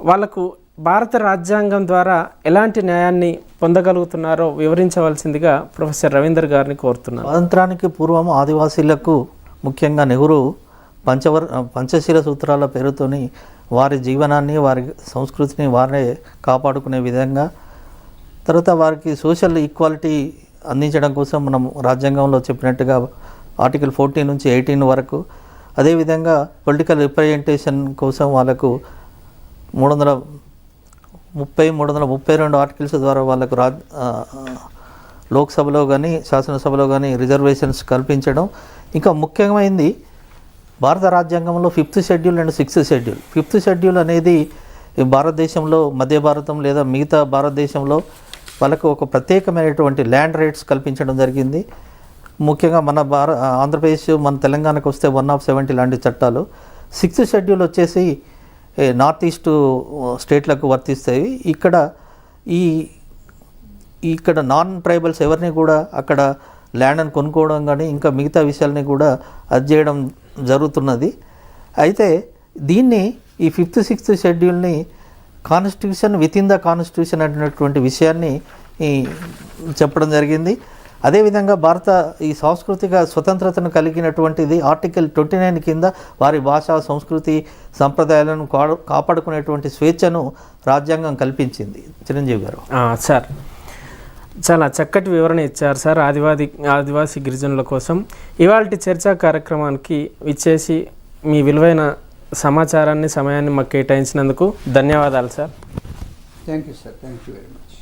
వాళ్లకు భారత రాజ్యాంగం ద్వారా ఎలాంటి న్యాయాన్ని పొందగలుగుతున్నారో వివరించవలసిందిగా ప్రొఫెసర్ రవీందర్ గారిని కోరుతున్నాను. స్వాతంత్రానికి పూర్వం ఆదివాసీలకు ముఖ్యంగా నెహ్రూ పంచశీల సూత్రాల పేరుతోని వారి జీవనాన్ని వారి సంస్కృతిని వారే కాపాడుకునే విధంగా, తర్వాత వారికి సోషల్ ఈక్వాలిటీ అందించడం కోసం మనం రాజ్యాంగంలో చెప్పినట్టుగా ఆర్టికల్ 14 నుంచి 18 వరకు, అదేవిధంగా పొలిటికల్ రిప్రజెంటేషన్ కోసం వాళ్ళకు 332 ఆర్టికల్స్ ద్వారా వాళ్ళకు లోక్సభలో కానీ శాసనసభలో కానీ రిజర్వేషన్స్ కల్పించడం. ఇంకా ముఖ్యమైనది భారత రాజ్యాంగంలో 5th schedule and 6th schedule. 5th schedule అనేది భారతదేశంలో మధ్య భారతం లేదా మిగతా భారతదేశంలో వాళ్ళకు ఒక ప్రత్యేకమైనటువంటి ల్యాండ్ రైట్స్ కల్పించడం జరిగింది. ముఖ్యంగా మన ఆంధ్రప్రదేశ్ మన తెలంగాణకు వస్తే 1 of 70 లాంటి చట్టాలు. 6th షెడ్యూల్ వచ్చేసి నార్త్ ఈస్ట్ స్టేట్లకు వర్తిస్తాయి. ఇక్కడ నాన్ ట్రైబల్స్ ఎవరిని కూడా అక్కడ ల్యాండ్ని కొనుక్కోవడం కానీ ఇంకా మిగతా విషయాలని కూడా అది చేయడం జరుగుతున్నది. అయితే దీన్ని ఈ 5th 6th షెడ్యూల్ని constitution within the constitution అనేటువంటి విషయాన్ని చెప్పడం జరిగింది. అదేవిధంగా భారత ఈ సాంస్కృతిక స్వతంత్రతను కలిగినటువంటిది ఆర్టికల్ 29 కింద వారి భాష, సంస్కృతి, సంప్రదాయాలను కాపాడుకునేటువంటి స్వేచ్ఛను రాజ్యాంగం కల్పించింది. చిరంజీవి గారు. సార్ చాలా చక్కటి వివరణ ఇచ్చారు సార్ ఆదివాసీ గిరిజనుల కోసం. ఇవాల్టి చర్చా కార్యక్రమానికి ఇచ్చేసి మీ విలువైన సమాచారాన్ని సమయాన్ని మాకు కేటాయించినందుకు ధన్యవాదాలు sir. Thank you sir. Thank you very much.